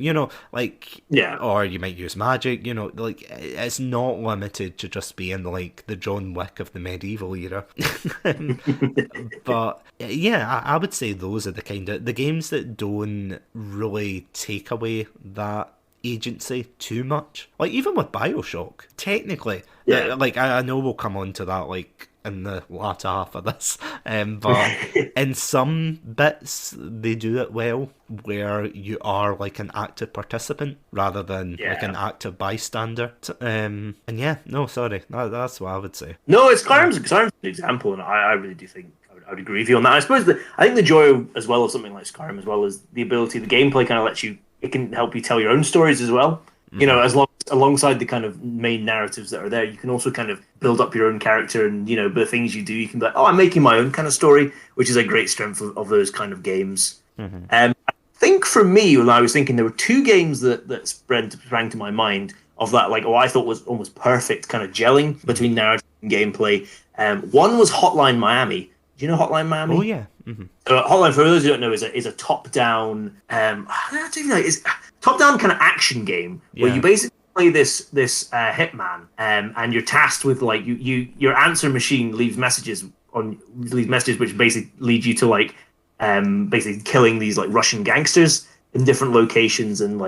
or you might use magic, it's not limited to just being the John Wick of the medieval era. But yeah, I would say those are the games that don't really take away that agency too much. Even with BioShock, technically, I know we'll come on to that in the latter half of this, but in some bits they do it well, where you are an active participant rather than an active bystander. That's what I would say. No, Skyrim's an example, and I really do think I would agree with you on that. I suppose I think the joy as well of something like Skyrim, as well as the ability, the gameplay kind of lets you. It can help you tell your own stories as well. Alongside the kind of main narratives that are there, you can also kind of build up your own character, and the things you do, you can be like, oh, I'm making my own kind of story, which is a great strength of those kind of games. I think for me, when I was thinking, there were two games that sprang to my mind of that, I thought was almost perfect kind of gelling between narrative and gameplay. One was Hotline Miami. Do you know Hotline Miami? Oh yeah. Hotline, for those who don't know, is a top-down, it's top-down kind of action game where you basically play this hitman, and you're tasked with your answer machine leaves messages which basically lead you to basically killing these Russian gangsters in different locations, and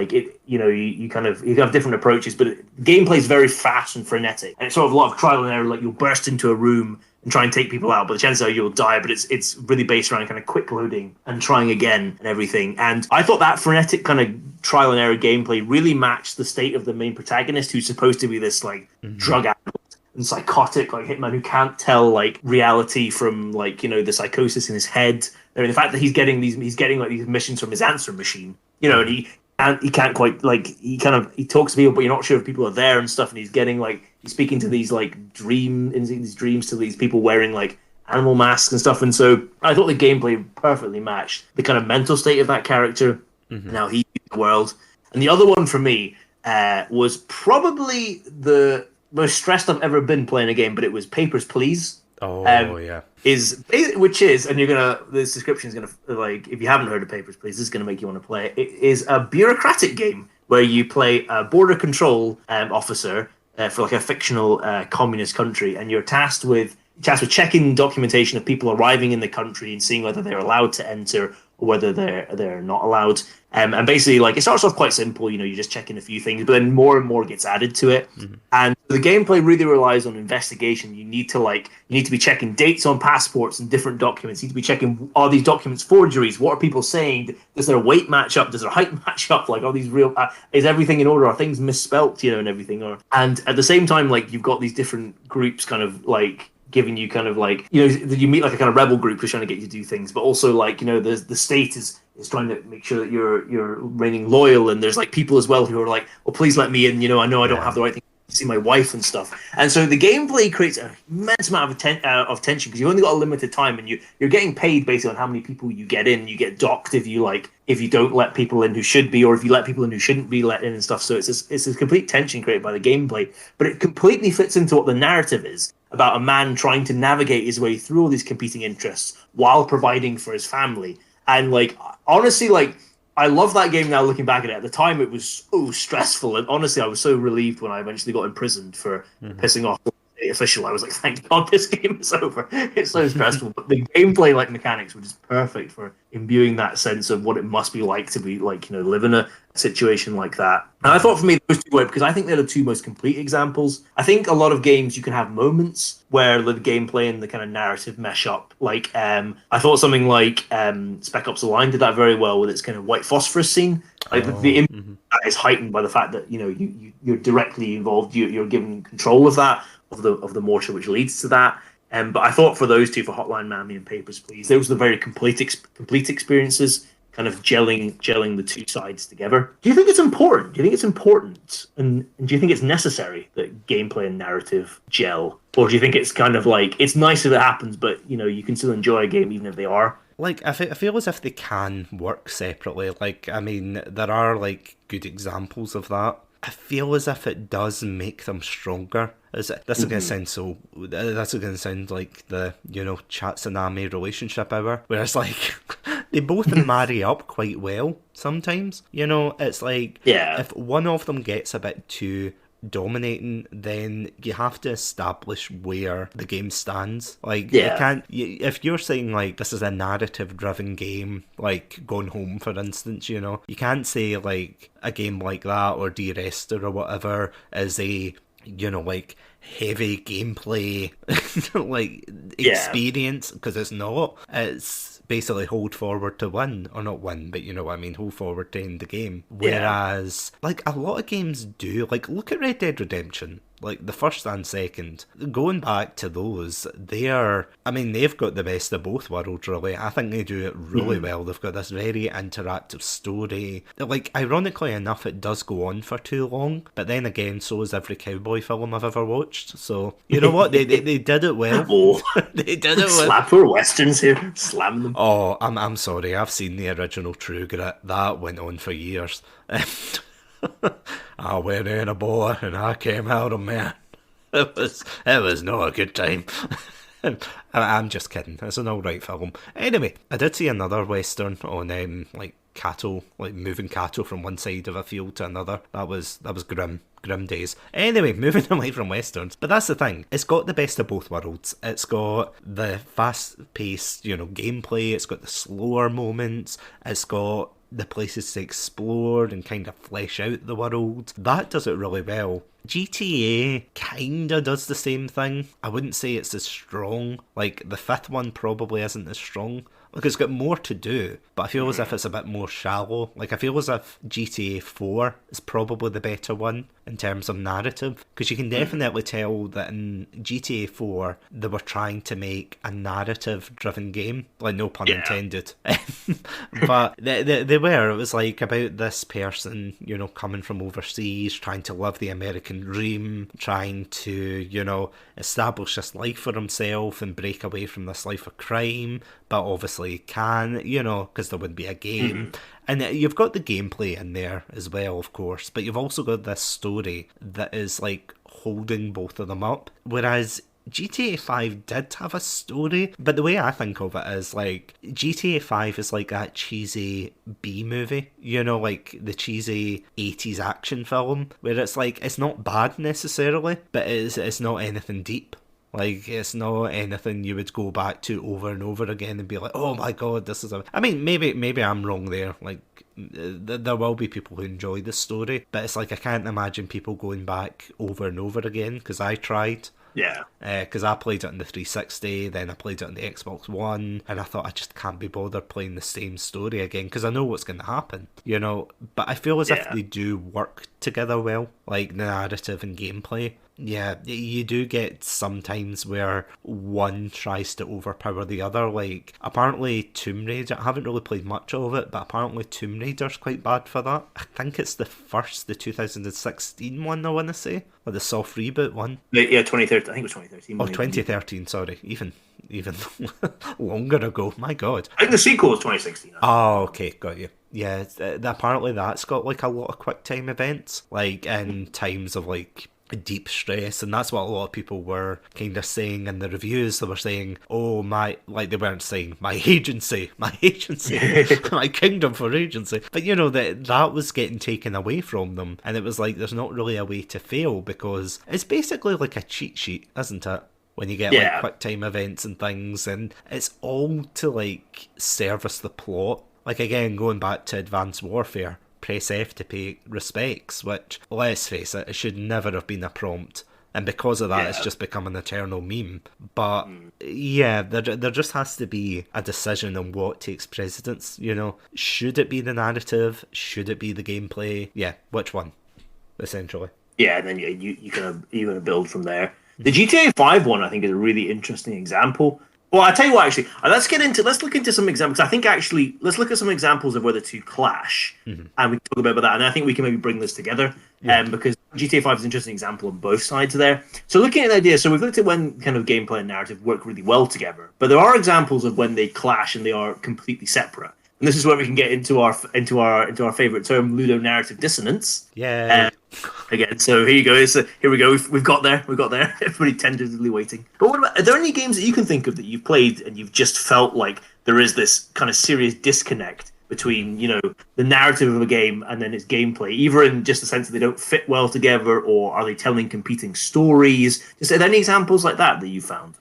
you have different approaches, but gameplay is very fast and frenetic, and it's sort of a lot of trial and error. You'll burst into a room and try and take people out, but the chances are you'll die. But it's really based around kind of quick loading and trying again and everything. And I thought that frenetic kind of trial and error gameplay really matched the state of the main protagonist, who's supposed to be this drug addict and psychotic hitman who can't tell reality from the psychosis in his head. I mean, the fact that he's getting these missions from his answer machine, and and he can't quite like he talks to people, but you're not sure if people are there and stuff. And he's getting like he's speaking to these like these dreams to these people wearing like animal masks and stuff. And so I thought the gameplay perfectly matched the kind of mental state of that character and how he views the world. And the other one for me was probably the most stressed I've ever been playing a game, but it was Papers, Please. Oh, yeah. Which is, and you're gonna, this description is gonna, like, if you haven't heard of Papers, Please, this is gonna make you want to play it. It is a bureaucratic game where you play a border control officer for like a fictional communist country, and you're tasked with checking documentation of people arriving in the country and seeing whether they're allowed to enter or whether they're not allowed. And basically, like, it starts off quite simple, you know, you're just checking a few things, but then more and more gets added to it. And the gameplay really relies on investigation. You need to be checking dates on passports and different documents. You need to be checking, are these documents forgeries? What are people saying? Does their weight match up? Does their height match up? Like, are these real? Is everything in order? Are things misspelt? You know, and everything. And at the same time, like, you've got these different groups, kind of like giving you kind of like, you know, you meet like a kind of rebel group who's trying to get you to do things, but also like, you know, the state is trying to make sure that you're remaining loyal, and there's like people as well who are like, well, please let me in, you know I don't have the right thing to see my wife and stuff. And so the gameplay creates an immense amount of tension because you've only got a limited time, and you're getting paid based on how many people you get in. You get docked if you don't let people in who should be, or if you let people in who shouldn't be let in and stuff. So it's a complete tension created by the gameplay, but it completely fits into what the narrative is about a man trying to navigate his way through all these competing interests while providing for his family. And like, honestly, like, I love that game now looking back at it. At the time, it was so stressful. And honestly, I was so relieved when I eventually got imprisoned for pissing off the official. I was like, thank God this game is over. It's so stressful. But the gameplay, like, mechanics were just perfect for imbuing that sense of what it must be like to be, like, you know, live in a situation like that. And I thought for me, those two were, because I think they're the two most complete examples. I think a lot of games, you can have moments where the gameplay and the kind of narrative mesh up. Like, I thought something like Spec Ops: The Line did that very well with its kind of white phosphorus scene. Like, the impact is heightened by the fact that, you know, you're directly involved. You're given control of that, of the mortar, which leads to that. But I thought for those two, for Hotline Miami and Papers, Please, those were the very complete experiences, kind of gelling the two sides together. Do you think it's important? And do you think it's necessary that gameplay and narrative gel? Or do you think it's kind of like, it's nice if it happens, but, you know, you can still enjoy a game even if they are? Like, I feel as if they can work separately. Like, I mean, there are, like, good examples of that. I feel as if it does make them stronger. This is going to sound like the, you know, Satsunami relationship hour, where it's like, they both marry up quite well sometimes. You know, it's like, if one of them gets a bit too dominating, then you have to establish where the game stands. Like, if you're saying, like, this is a narrative driven game, like Gone Home, for instance, you know, you can't say, like, a game like that or De-Rester or whatever is a, you know, like, heavy gameplay like experience, because it's not. It's basically hold forward to win, or not win, but you know what I mean, hold forward to end the game. Whereas, like, a lot of games do, like, look at Red Dead Redemption, like the first and second, going back to those, they've got the best of both worlds, really. I think they do it really well. They've got this very interactive story. Like, ironically enough, it does go on for too long, but then again, so is every cowboy film I've ever watched. So, you know what, they did it well. They did it well. Slap for westerns here, slam them. Oh, I'm sorry, I've seen the original True Grit. That went on for years. I went in a boy and I came out a man. It was not a good time. I'm just kidding. It's an alright film. Anyway, I did see another western on like cattle, like moving cattle from one side of a field to another. That was grim days. Anyway, moving away from westerns. But that's the thing. It's got the best of both worlds. It's got the fast-paced, you know, gameplay. It's got the slower moments. It's got the places to explore and kind of flesh out the world. That does it really well. GTA kinda does the same thing. I wouldn't say it's as strong. Like, the fifth one probably isn't as strong. Like, it's got more to do, but I feel as if it's a bit more shallow. Like, I feel as if GTA 4 is probably the better one in terms of narrative, because you can definitely tell that in GTA 4 they were trying to make a narrative-driven game, like, no pun intended. But they were. It was like about this person, you know, coming from overseas, trying to live the American dream, trying to, you know, establish this life for himself and break away from this life of crime, but obviously can, you know, because there wouldn't be a game. And you've got the gameplay in there as well, of course, but you've also got this story that is like holding both of them up. Whereas GTA 5 did have a story, but the way I think of it is like GTA 5 is like that cheesy B movie, you know, like the cheesy 80s action film, where it's like, it's not bad necessarily, but it's not anything deep. Like, it's not anything you would go back to over and over again and be like, oh my god, this is a... I mean, maybe I'm wrong there. Like, there will be people who enjoy the story, but it's like, I can't imagine people going back over and over again, because I tried. Yeah. Because I played it on the 360, then I played it on the Xbox One, and I thought I just can't be bothered playing the same story again, because I know what's going to happen, you know? But I feel as if they do work together well, like the narrative and gameplay. Yeah, you do get sometimes where one tries to overpower the other. Like, apparently Tomb Raider, I haven't really played much of it, but apparently Tomb Raider's quite bad for that. I think it's the 2016 one, I want to say, or the soft reboot one. Yeah, 2013. I think it was 2013. Oh, 2013, sorry. Even longer ago, my god. I think the sequel was 2016. Oh, okay, got you. Yeah, apparently that's got like a lot of quick time events, like in times of like deep stress, and that's what a lot of people were kind of saying in the reviews. They were saying, oh my, like they weren't saying my agency, my kingdom for agency, but you know, that was getting taken away from them, and it was like, there's not really a way to fail, because it's basically like a cheat sheet, isn't it? When you get like quick time events and things, and it's all to like service the plot. Like, again, going back to Advanced Warfare, press F to pay respects, which, let's face it, it should never have been a prompt, and because of that it's just become an eternal meme. But yeah, there just has to be a decision on what takes precedence, you know? Should it be the narrative? Should it be the gameplay? Yeah, which one, essentially? Yeah, and then you're gonna build from there. The GTA 5 one, I think, is a really interesting example. Well, I tell you what, actually, let's look into some examples. I think actually, let's look at some examples of where the two clash, and we can talk a bit about that. And I think we can maybe bring this together, because GTA 5 is an interesting example on both sides there. So looking at the idea, so we've looked at when kind of gameplay and narrative work really well together, but there are examples of when they clash and they are completely separate. And this is where we can get into our favorite term, ludonarrative dissonance. Yeah. Again, so here you go. Here we go. We've got there. Everybody tentatively waiting. But what about? Are there any games that you can think of that you've played and you've just felt like there is this kind of serious disconnect between, you know, the narrative of a game and then its gameplay, either in just the sense that they don't fit well together, or are they telling competing stories? Just are there any examples like that you found?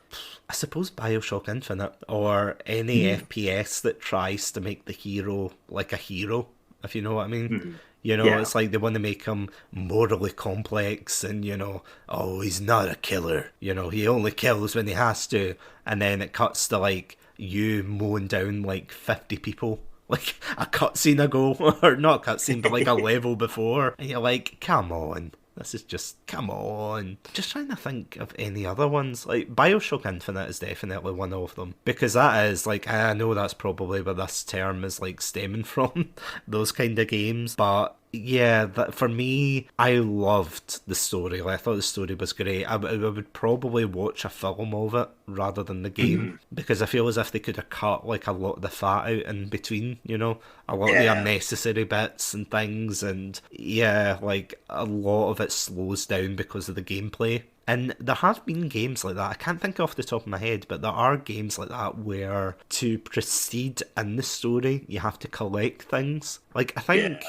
I suppose BioShock Infinite, or any FPS that tries to make the hero like a hero, if you know what I mean. You know, it's like they want to make him morally complex and, you know, oh, he's not a killer. You know, he only kills when he has to. And then it cuts to, like, you mowing down, like, 50 people. Like, a cutscene ago. Or not a cutscene, but, like, a level before. And you're like, come on. This is just, come on. Just trying to think of any other ones. Like, BioShock Infinite is definitely one of them. Because that is, like, I know that's probably where this term is, like, stemming from. Those kind of games. But yeah, for me, I loved the story. Like, I thought the story was great. I would probably watch a film of it rather than the game, because I feel as if they could have cut like a lot of the fat out in between, you know, a lot of the unnecessary bits and things, and yeah, like a lot of it slows down because of the gameplay. And there have been games like that. I can't think off the top of my head, but there are games like that where to proceed in the story, you have to collect things. Like, I think...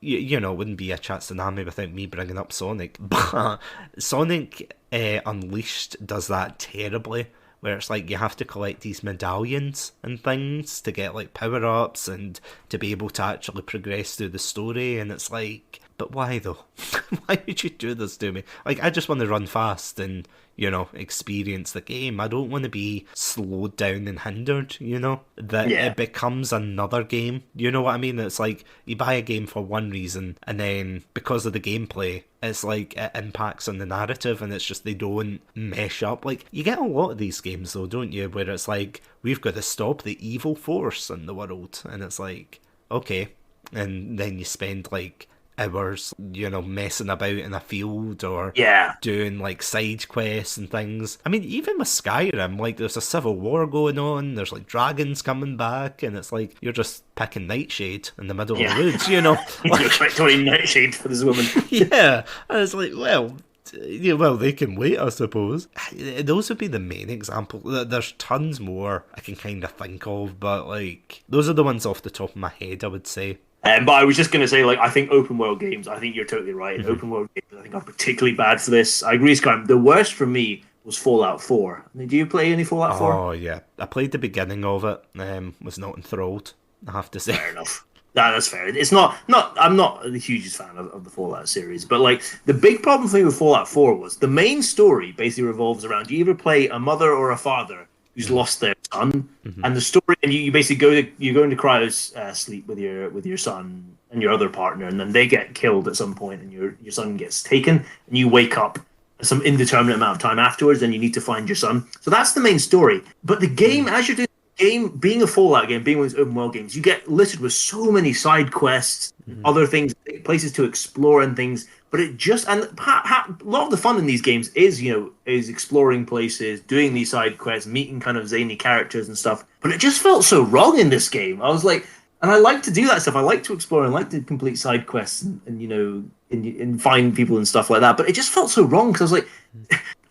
You know, it wouldn't be a Satsunami without me bringing up Sonic, but Sonic Unleashed does that terribly, where it's like you have to collect these medallions and things to get like power-ups and to be able to actually progress through the story, and it's like, But why though? Why would you do this to me? Like, I just want to run fast and, experience the game. I don't want to be slowed down and hindered, that it becomes another game. You know what I mean? It's like you buy a game for one reason, and then because of the gameplay, it's like it impacts on the narrative, and it's just they don't mesh up. Like, you get a lot of these games though, don't you, where it's like, we've got to stop the evil force in the world, and it's like, okay. And then you spend like hours, messing about in a field or doing like side quests and things. I mean, even with Skyrim, like, there's a civil war going on, there's like dragons coming back, and it's like you're just picking Nightshade in the middle of the woods, Like, you're trying Nightshade for this woman. Yeah, and it's like, well, they can wait, I suppose. Those would be the main example. There's tons more I can kind of think of, but like, those are the ones off the top of my head, I would say. But I was just going to say, like, I think open world games, I think you're totally right. Mm-hmm. Open world games, I think, are particularly bad for this. I agree, Skyrim. The worst for me was Fallout 4. Did you play any Fallout 4? Oh, yeah. I played the beginning of it. Was not enthralled, I have to say. Fair enough. That's fair. It's not. I'm not the hugest fan of the Fallout series, but like, the big problem for me with Fallout 4 was the main story basically revolves around, you either play a mother or a father who's lost their son, and the story, and you basically go into cryo's sleep with your son and your other partner, and then they get killed at some point, and your son gets taken, and you wake up some indeterminate amount of time afterwards, and you need to find your son. So that's the main story. But the game, as you're doing the game, being a Fallout game, being one of these open world games, you get littered with so many side quests, other things, places to explore and things. But it just, and a lot of the fun in these games is exploring places, doing these side quests, meeting kind of zany characters and stuff. But it just felt so wrong in this game. I was like, and I like to do that stuff. I like to explore and like to complete side quests and find people and stuff like that. But it just felt so wrong, because I was like,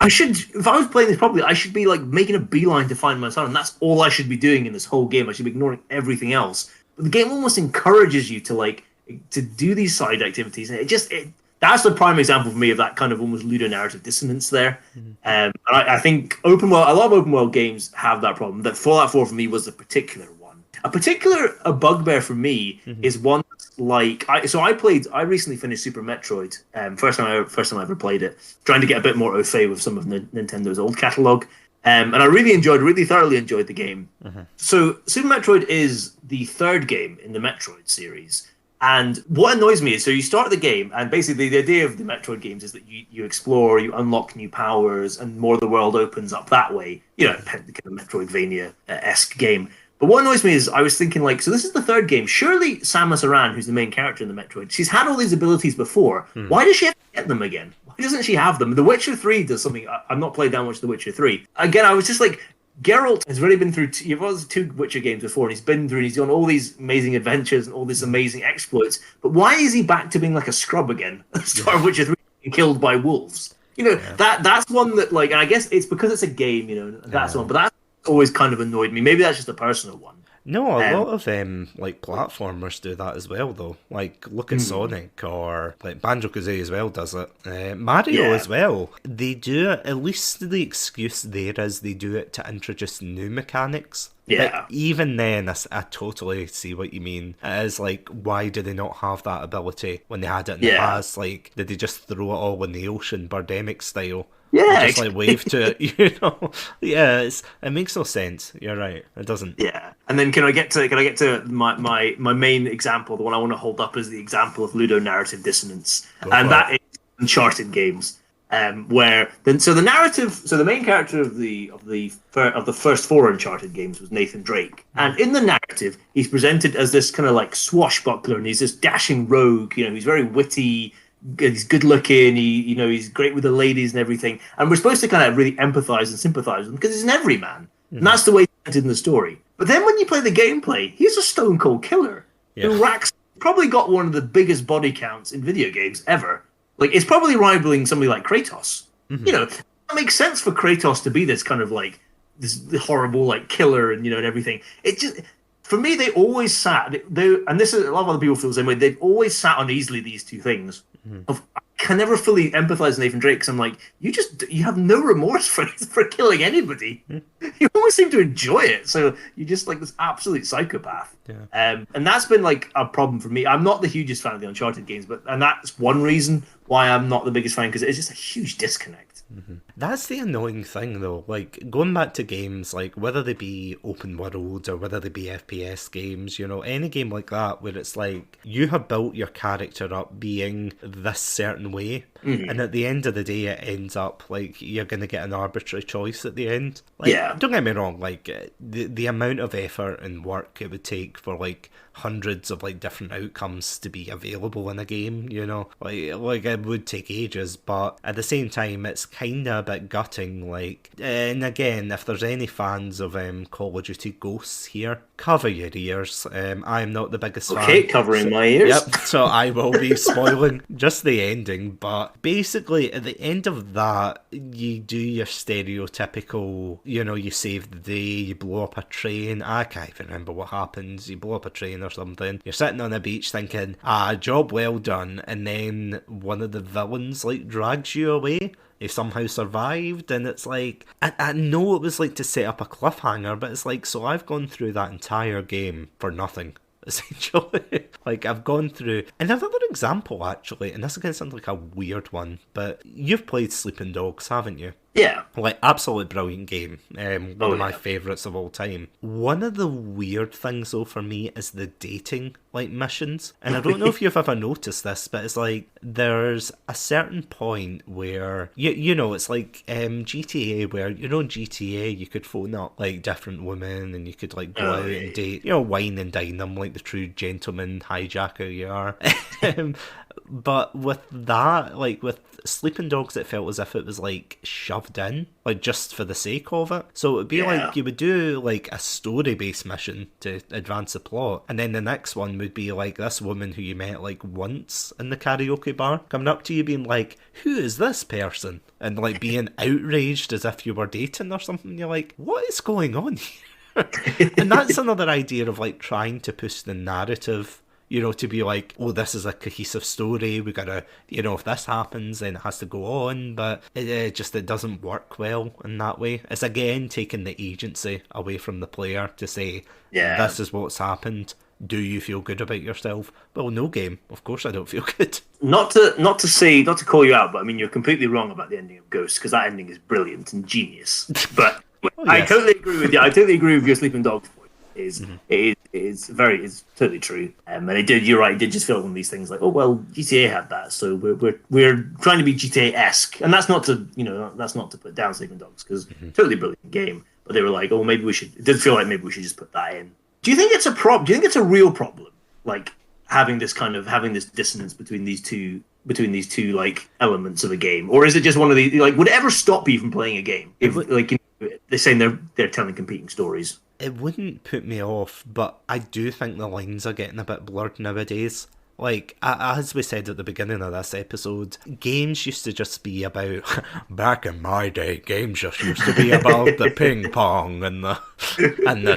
if I was playing this properly, I should be like making a beeline to find my son, and that's all I should be doing in this whole game. I should be ignoring everything else. But the game almost encourages you to do these side activities, and that's the prime example for me of that kind of almost ludonarrative dissonance there. And I think a lot of open world games have that problem. That Fallout 4 for me was a particular one. A bugbear for me is one like I recently finished Super Metroid. First time I ever played it, trying to get a bit more au fait with some of Nintendo's old catalog. And I really thoroughly enjoyed the game. So Super Metroid is the third game in the Metroid series. And what annoys me is, so you start the game, and basically the idea of the Metroid games is that you explore, you unlock new powers, and more of the world opens up that way. Kind of Metroidvania-esque game. But what annoys me is, I was thinking, like, so this is the third game. Surely Samus Aran, who's the main character in the Metroid, she's had all these abilities before. Why does she have to get them again? Why doesn't she have them? The Witcher 3 does something. I've not played that much The Witcher 3. Again, I was just like, Geralt has already been through two Witcher games before, and he's done all these amazing adventures and all these amazing exploits. But why is he back to being like a scrub again? Start of Witcher 3 being killed by wolves. That's one that, like, and I guess it's because it's a game, that's one. But that's always kind of annoyed me. Maybe that's just a personal one. No, a lot of like platformers do that as well, though. Like, look at Sonic, or like Banjo-Kazooie as well does it. Mario as well. They do it, at least the excuse there is they do it to introduce new mechanics. Yeah. But even then, I totally see what you mean. It is like, why do they not have that ability when they had it in the past? Like, did they just throw it all in the ocean, Birdemic style? Yeah, just like wave to it, Yeah, it makes no sense. You're right. It doesn't. Yeah, and then can I get to my main example, the one I want to hold up as the example of ludonarrative dissonance, that is Uncharted games, where the main character of the first four Uncharted games was Nathan Drake, and in the narrative he's presented as this kind of like swashbuckler, and he's this dashing rogue. He's very witty. He's good looking. He's great with the ladies and everything. And we're supposed to kind of really empathize and sympathize with him because he's an everyman. And that's the way he's presented in the story. But then when you play the gameplay, he's a stone cold killer who probably got one of the biggest body counts in video games ever. Like, it's probably rivaling somebody like Kratos. It makes sense for Kratos to be this kind of like this horrible like killer and and everything. It just, for me, they always sat, and this is a lot of other people feel the same way. They've always sat uneasily, these two things. Of, can never fully empathize with Nathan Drake because I'm like, you have no remorse for killing anybody. You almost seem to enjoy it, so you're just like this absolute psychopath. Yeah. And that's been like a problem for me. I'm not the hugest fan of the Uncharted games, and that's one reason why I'm not the biggest fan, because it's just a huge disconnect. That's the annoying thing, though. Like, going back to games, like, whether they be open world or whether they be FPS games, you know, any game like that where it's like, you have built your character up being this certain way, and at the end of the day, it ends up, like, you're going to get an arbitrary choice at the end. Like, don't get me wrong, like, the amount of effort and work it would take for, like, hundreds of like different outcomes to be available in a game, you know, like it would take ages, but at the same time it's kind of a bit gutting, like, and again, if there's any fans of Call of Duty Ghosts here, cover your ears. I'm not the biggest fan. Okay, covering my ears. Yep, so I will be spoiling just the ending, but basically at the end of that, you do your stereotypical, you know, you save the day, you blow up a train, I can't even remember what happens, you blow up a train or something, you're sitting on a beach thinking, job well done, and then one of the villains like drags you away. They somehow survived, and it's like, I know it was like to set up a cliffhanger, but it's like, so I've gone through that entire game for nothing, essentially. Like, I've gone through, and another example actually, and this is going to sound like a weird one, but you've played Sleeping Dogs, haven't you? Yeah. Like, absolutely brilliant game. One of my favourites of all time. One of the weird things, though, for me is the dating, like, missions. And I don't know if you've ever noticed this, but it's like, there's a certain point where, you know, it's like GTA, where, you know, in GTA, you could phone up, like, different women, and you could, like, go out and date, you know, wine and dine them like the true gentleman hijacker you are. But with that, like, with Sleeping Dogs, it felt as if it was, like, shoved in, like, just for the sake of it. So it would be like, you would do, like, a story-based mission to advance the plot, and then the next one would be, like, this woman who you met, like, once in the karaoke bar, coming up to you being like, who is this person? And, like, being outraged as if you were dating or something. You're like, what is going on here? And that's another idea of, like, trying to push the narrative, you know, to be like, oh, this is a cohesive story, we gotta, you know, if this happens, then it has to go on, but it doesn't work well in that way. It's again taking the agency away from the player to say, this is what's happened, do you feel good about yourself? Well, no game, of course I don't feel good. Not to call you out, but I mean, you're completely wrong about the ending of Ghost, because that ending is brilliant and genius. But I totally agree with you. I totally agree with your Sleeping Dogs point. It's totally true. And you're right, it did just feel like one of these things like, oh well, GTA had that, so we're trying to be GTA-esque, and that's not to put down Sleeping Dogs, because totally brilliant game, but they were like, oh, maybe we should, it did feel like maybe we should just put that in. Do you think it's a problem? Do you think it's a real problem, like having this dissonance between these two like elements of a game, or is it just one of these, like, would it ever stop you from playing a game if, like, you know, they're saying they're telling competing stories? It wouldn't put me off, but I do think the lines are getting a bit blurred nowadays. Like, as we said at the beginning of this episode, games used to just be about, back in my day, games just used to be about the ping pong and the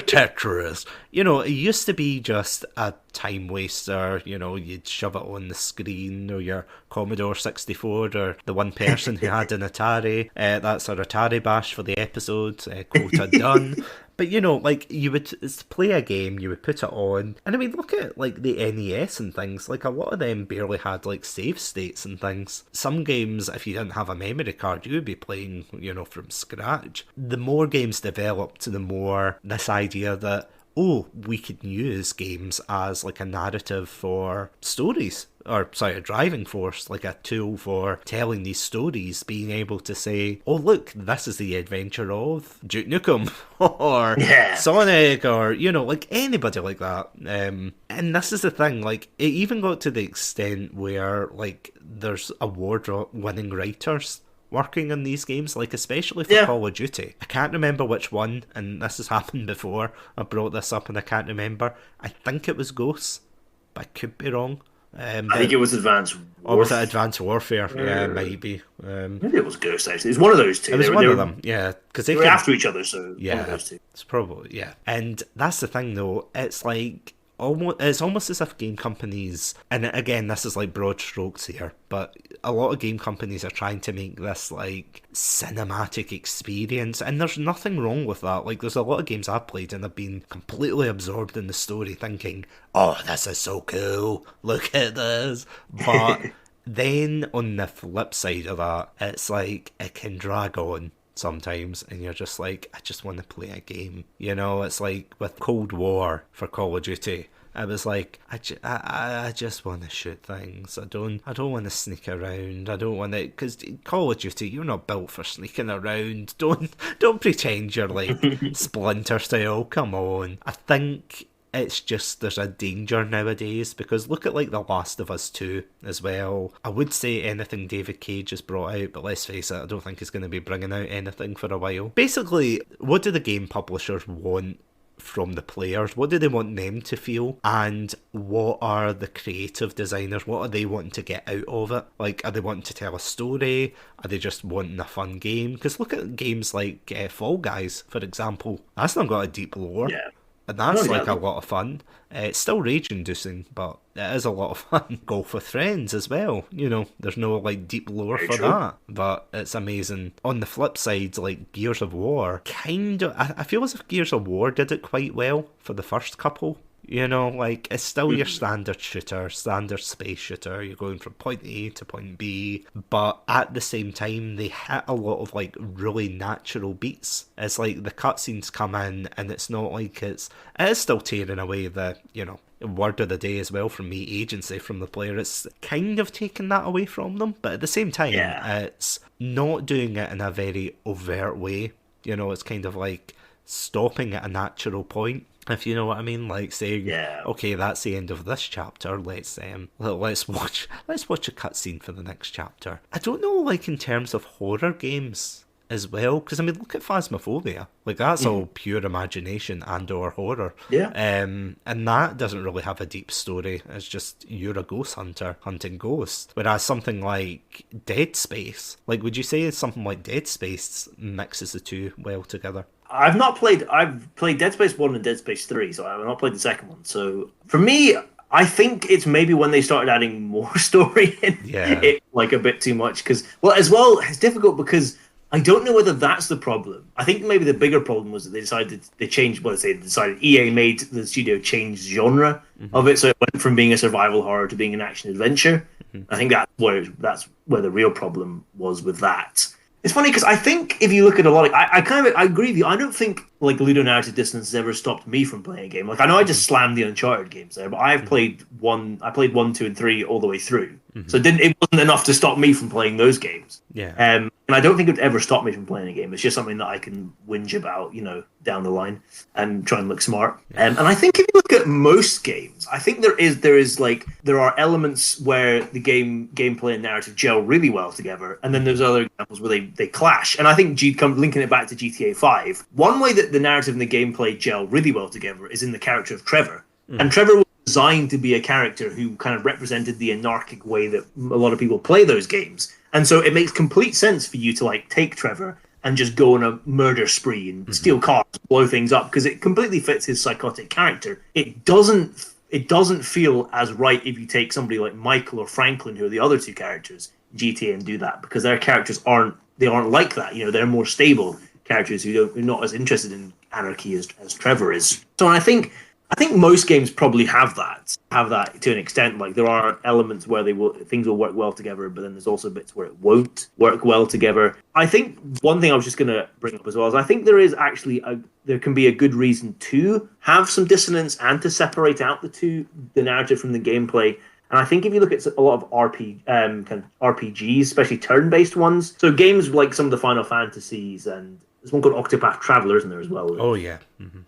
Tetris. You know, it used to be just a time waster, you know, you'd shove it on the screen, or your Commodore 64, or the one person who had an Atari. That's our Atari bash for the episode, quota done. But, you know, like, you would play a game, you would put it on, and I mean, look at, like, the NES and things, like, a lot of them barely had, like, save states and things. Some games, if you didn't have a memory card, you would be playing, you know, from scratch. The more games developed, the more this idea that, oh, we could use games as, like, a narrative for stories. Or, sorry, a driving force, like a tool for telling these stories, being able to say, oh, look, this is the adventure of Duke Nukem, or Sonic, or, you know, like, anybody like that. And this is the thing, like, it even got to the extent where, like, there's award-winning writers working on these games, like, especially for Call of Duty. I can't remember which one, and this has happened before. I brought this up and I can't remember. I think it was Ghosts, but I could be wrong. I think it was Advanced Warfare. Or was it Advanced Warfare? Yeah, maybe. Maybe it was Ghost, actually. It was one of those two. It was one of them, yeah. Because they were after each other, so yeah, one of those two. It's probably, yeah. And that's the thing, though. It's like, it's almost as if game companies, and again, this is like broad strokes here, but a lot of game companies are trying to make this like cinematic experience, and there's nothing wrong with that. Like, there's a lot of games I've played and I've been completely absorbed in the story, thinking, "Oh, this is so cool! Look at this!" But then on the flip side of that, it's like it can drag on sometimes, and you're just like, I just want to play a game. You know, it's like with Cold War for Call of Duty. I was like, I just want to shoot things. I don't want to sneak around. I don't want to, because Call of Duty, you're not built for sneaking around. Don't pretend you're like Splinter style. Come on. I think it's just there's a danger nowadays, because look at like The Last of Us 2 as well. I would say anything David Cage has brought out, but let's face it, I don't think he's going to be bringing out anything for a while. Basically, what do the game publishers want from the players? What do they want them to feel? And what are the creative designers, what are they wanting to get out of it? Like, are they wanting to tell a story? Are they just wanting a fun game? Because look at games like Fall Guys, for example. That's not got a deep lore. Yeah. And that's like a lot of fun. It's still rage-inducing, but it is a lot of fun. Golf with Friends as well. You know, there's no like deep lore for that, but it's amazing. On the flip side, like Gears of War, I feel as if Gears of War did it quite well for the first couple. You know, like, it's still your standard shooter, standard space shooter. You're going from point A to point B. But at the same time, they hit a lot of, like, really natural beats. It's like the cutscenes come in, and it's not like it is still tearing away the, you know, word of the day as well from me, agency from the player. It's kind of taking that away from them. But at the same time, it's not doing it in a very overt way. You know, it's kind of like stopping at a natural point, if you know what I mean, like saying, okay, that's the end of this chapter. Let's watch a cutscene for the next chapter. I don't know, like in terms of horror games as well, because I mean, look at Phasmophobia. Like, that's all pure imagination and or horror. Yeah. And that doesn't really have a deep story. It's just you're a ghost hunter hunting ghosts. Whereas something like Dead Space, like, would you say something like Dead Space mixes the two well together? I've played Dead Space 1 and Dead Space 3, so I've not played the second one. So for me, I think it's maybe when they started adding more story in, it like a bit too much. Because, well, as well, it's difficult because I don't know whether that's the problem. I think maybe the bigger problem was that EA made the studio change genre of it, so it went from being a survival horror to being an action adventure. I think that's where the real problem was with that. It's funny because I think if you look at a lot of, I agree with you. I don't think like ludonarrative dissonance has ever stopped me from playing a game. Like, I know I just slammed the Uncharted games there, but I played 1, 2, and 3 all the way through. So it wasn't enough to stop me from playing those games. And I don't think it would ever stop me from playing a game. It's just something that I can whinge about, you know, down the line and try and look smart. And I think if you look at most games, I think there are elements where the gameplay and narrative gel really well together, and then there's other examples where they clash. And I think linking it back to GTA 5, one way that the narrative and the gameplay gel really well together is in the character of Trevor. And Trevor was designed to be a character who kind of represented the anarchic way that a lot of people play those games. And so it makes complete sense for you to like take Trevor and just go on a murder spree and steal cars, blow things up, because it completely fits his psychotic character. It doesn't feel as right if you take somebody like Michael or Franklin, who are the other two characters in GTA, and do that, because their characters aren't like that. You know, they're more stable characters who are not as interested in anarchy as Trevor is. So I think most games probably have that to an extent. Like, there are elements where things will work well together, but then there's also bits where it won't work well together. I think one thing I was just going to bring up as well is I think there is actually there can be a good reason to have some dissonance and to separate out the narrative from the gameplay. And I think if you look at a lot of kind of RPGs, especially turn-based ones, so games like some of the Final Fantasies, and there's one called Octopath Traveler, isn't there, as well? Oh yeah.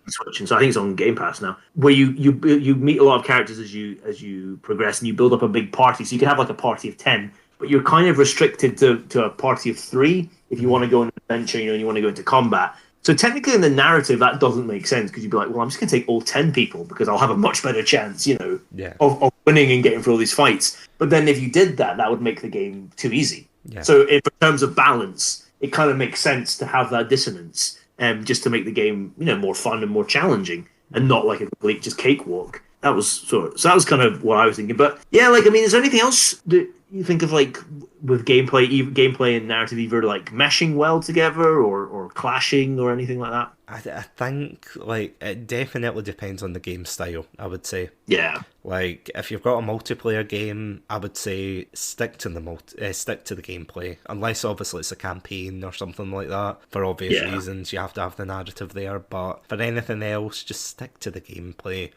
Switch, and so I think it's on Game Pass now, where you meet a lot of characters as you progress, and you build up a big party. So you can have like a party of 10, but you're kind of restricted to a party of 3 if you want to go on an adventure, you know, and you want to go into combat. So technically in the narrative, that doesn't make sense, because you'd be like, well, I'm just going to take all 10 people because I'll have a much better chance, you know, of winning and getting through all these fights. But then if you did that would make the game too easy. Yeah. So in terms of balance, it kind of makes sense to have that dissonance, just to make the game, you know, more fun and more challenging, and not like a complete just cakewalk. that was so that was kind of what I was thinking. But yeah, like I mean, is there anything else that you think of like with gameplay and narrative either like meshing well together or clashing or anything like that? I think like it definitely depends on the game style, I would say. Yeah, Like if you've got a multiplayer game, I would say stick to the gameplay, unless obviously it's a campaign or something like that. For obvious yeah, reasons, you have to have the narrative there. But for anything else, just stick to the gameplay.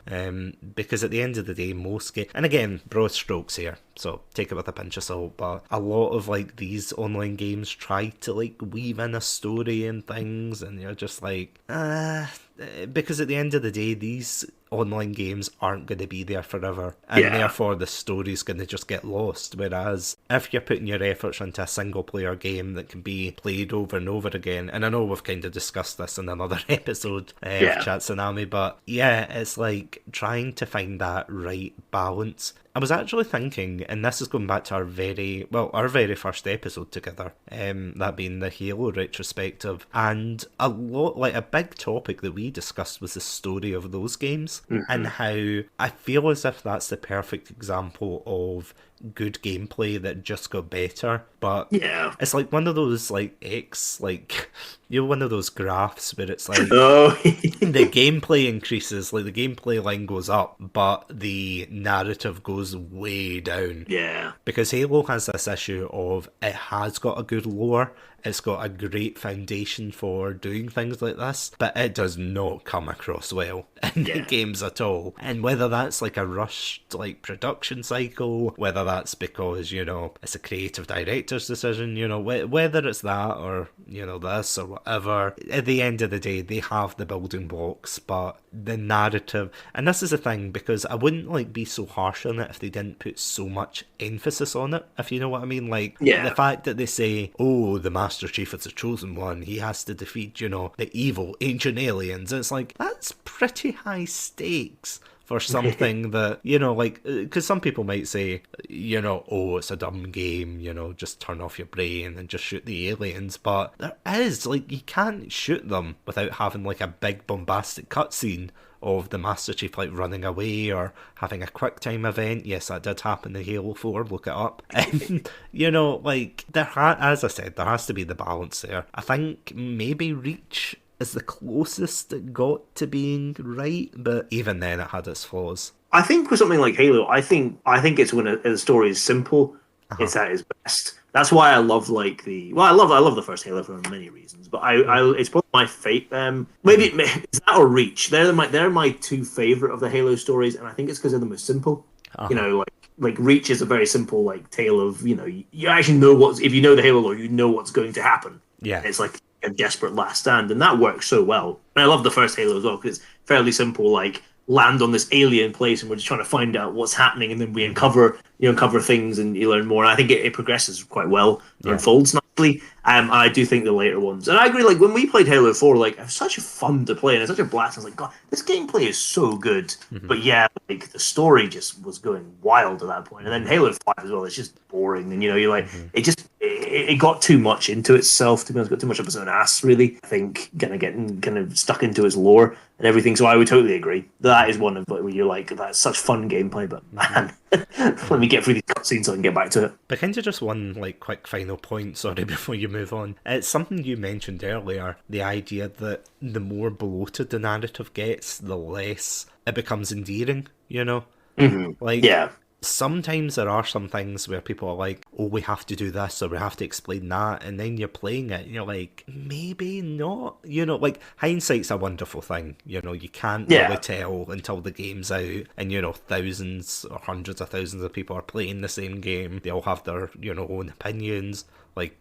Because at the end of the day, and again, broad strokes here, so take it with a pinch of salt. But a lot of like these online games try to like weave in a story and things, and you're just like, because at the end of the day, these online games aren't going to be there forever, and therefore the story's going to just get lost. Whereas if you're putting your efforts into a single player game that can be played over and over again, and I know we've kind of discussed this in another episode of Satsunami, but yeah, it's like trying to find that right balance. I was actually thinking, and this is going back to our very first episode together, that being the Halo retrospective, and a big topic that we discussed was the story of those games, and how I feel as if that's the perfect example of good gameplay that just got better. But it's like one of those like one of those graphs where it's like the gameplay increases, like the gameplay line goes up, but the narrative goes way down. Yeah. Because Halo has this issue of it has got a good lore, it's got a great foundation for doing things like this, but it does not come across well in the games at all. And whether that's like a rushed like production cycle, whether that's because, it's a creative director's decision, whether it's that or, this or whatever, at the end of the day, they have the building blocks, but the narrative, and this is the thing, because I wouldn't like be so harsh on it if they didn't put so much emphasis on it, if you know what I mean. Like the fact that they say, oh, the Master Chief is the chosen one, he has to defeat, the evil ancient aliens, and it's like, that's pretty high stakes for something that, because some people might say, oh, it's a dumb game, just turn off your brain and just shoot the aliens. But there is, like, you can't shoot them without having, like, a big bombastic cutscene of the Master Chief, like, running away or having a quick time event. Yes, that did happen in Halo 4, look it up. Like, as I said, there has to be the balance there. I think maybe Reach is the closest it got to being right, but even then it had its flaws. I think with something like Halo, I think it's when the story is simple, it's at its best. That's why I love I love the first Halo for many reasons, but it's probably my fave. Maybe it's that or Reach. They're my two favorite of the Halo stories, and I think it's because they're the most simple. Like Reach is a very simple like tale of you actually know if you know the Halo lore, you know what's going to happen. Yeah, it's like a desperate last stand, and that works so well. And I love the first Halo as well because it's fairly simple. Like land on this alien place, and we're just trying to find out what's happening, and then we uncover things, and you learn more. And I think it progresses quite well, unfolds nicely. I do think the later ones, and I agree. Like when we played Halo 4, like it was such a fun to play, and it's such a blast. I was like, God, this gameplay is so good. But yeah, like the story just was going wild at that point. And then Halo 5 as well, it's just boring, and you're like, it got too much into itself. To be honest, got too much up its own ass. Really, I think kind of stuck into its lore and everything. So I would totally agree. That is one of where you're like, that's such fun gameplay, but man, let me get through these cutscenes so I can get back to it. But kind of just one like quick final point, sorry, before you move on. It's something you mentioned earlier, the idea that the more bloated the narrative gets, the less it becomes endearing, sometimes there are some things where people are like, oh, we have to do this or we have to explain that, and then you're playing it and you're like, maybe not. Like hindsight's a wonderful thing. You can't really tell until the game's out, and thousands or hundreds of thousands of people are playing the same game. They all have their own opinions, like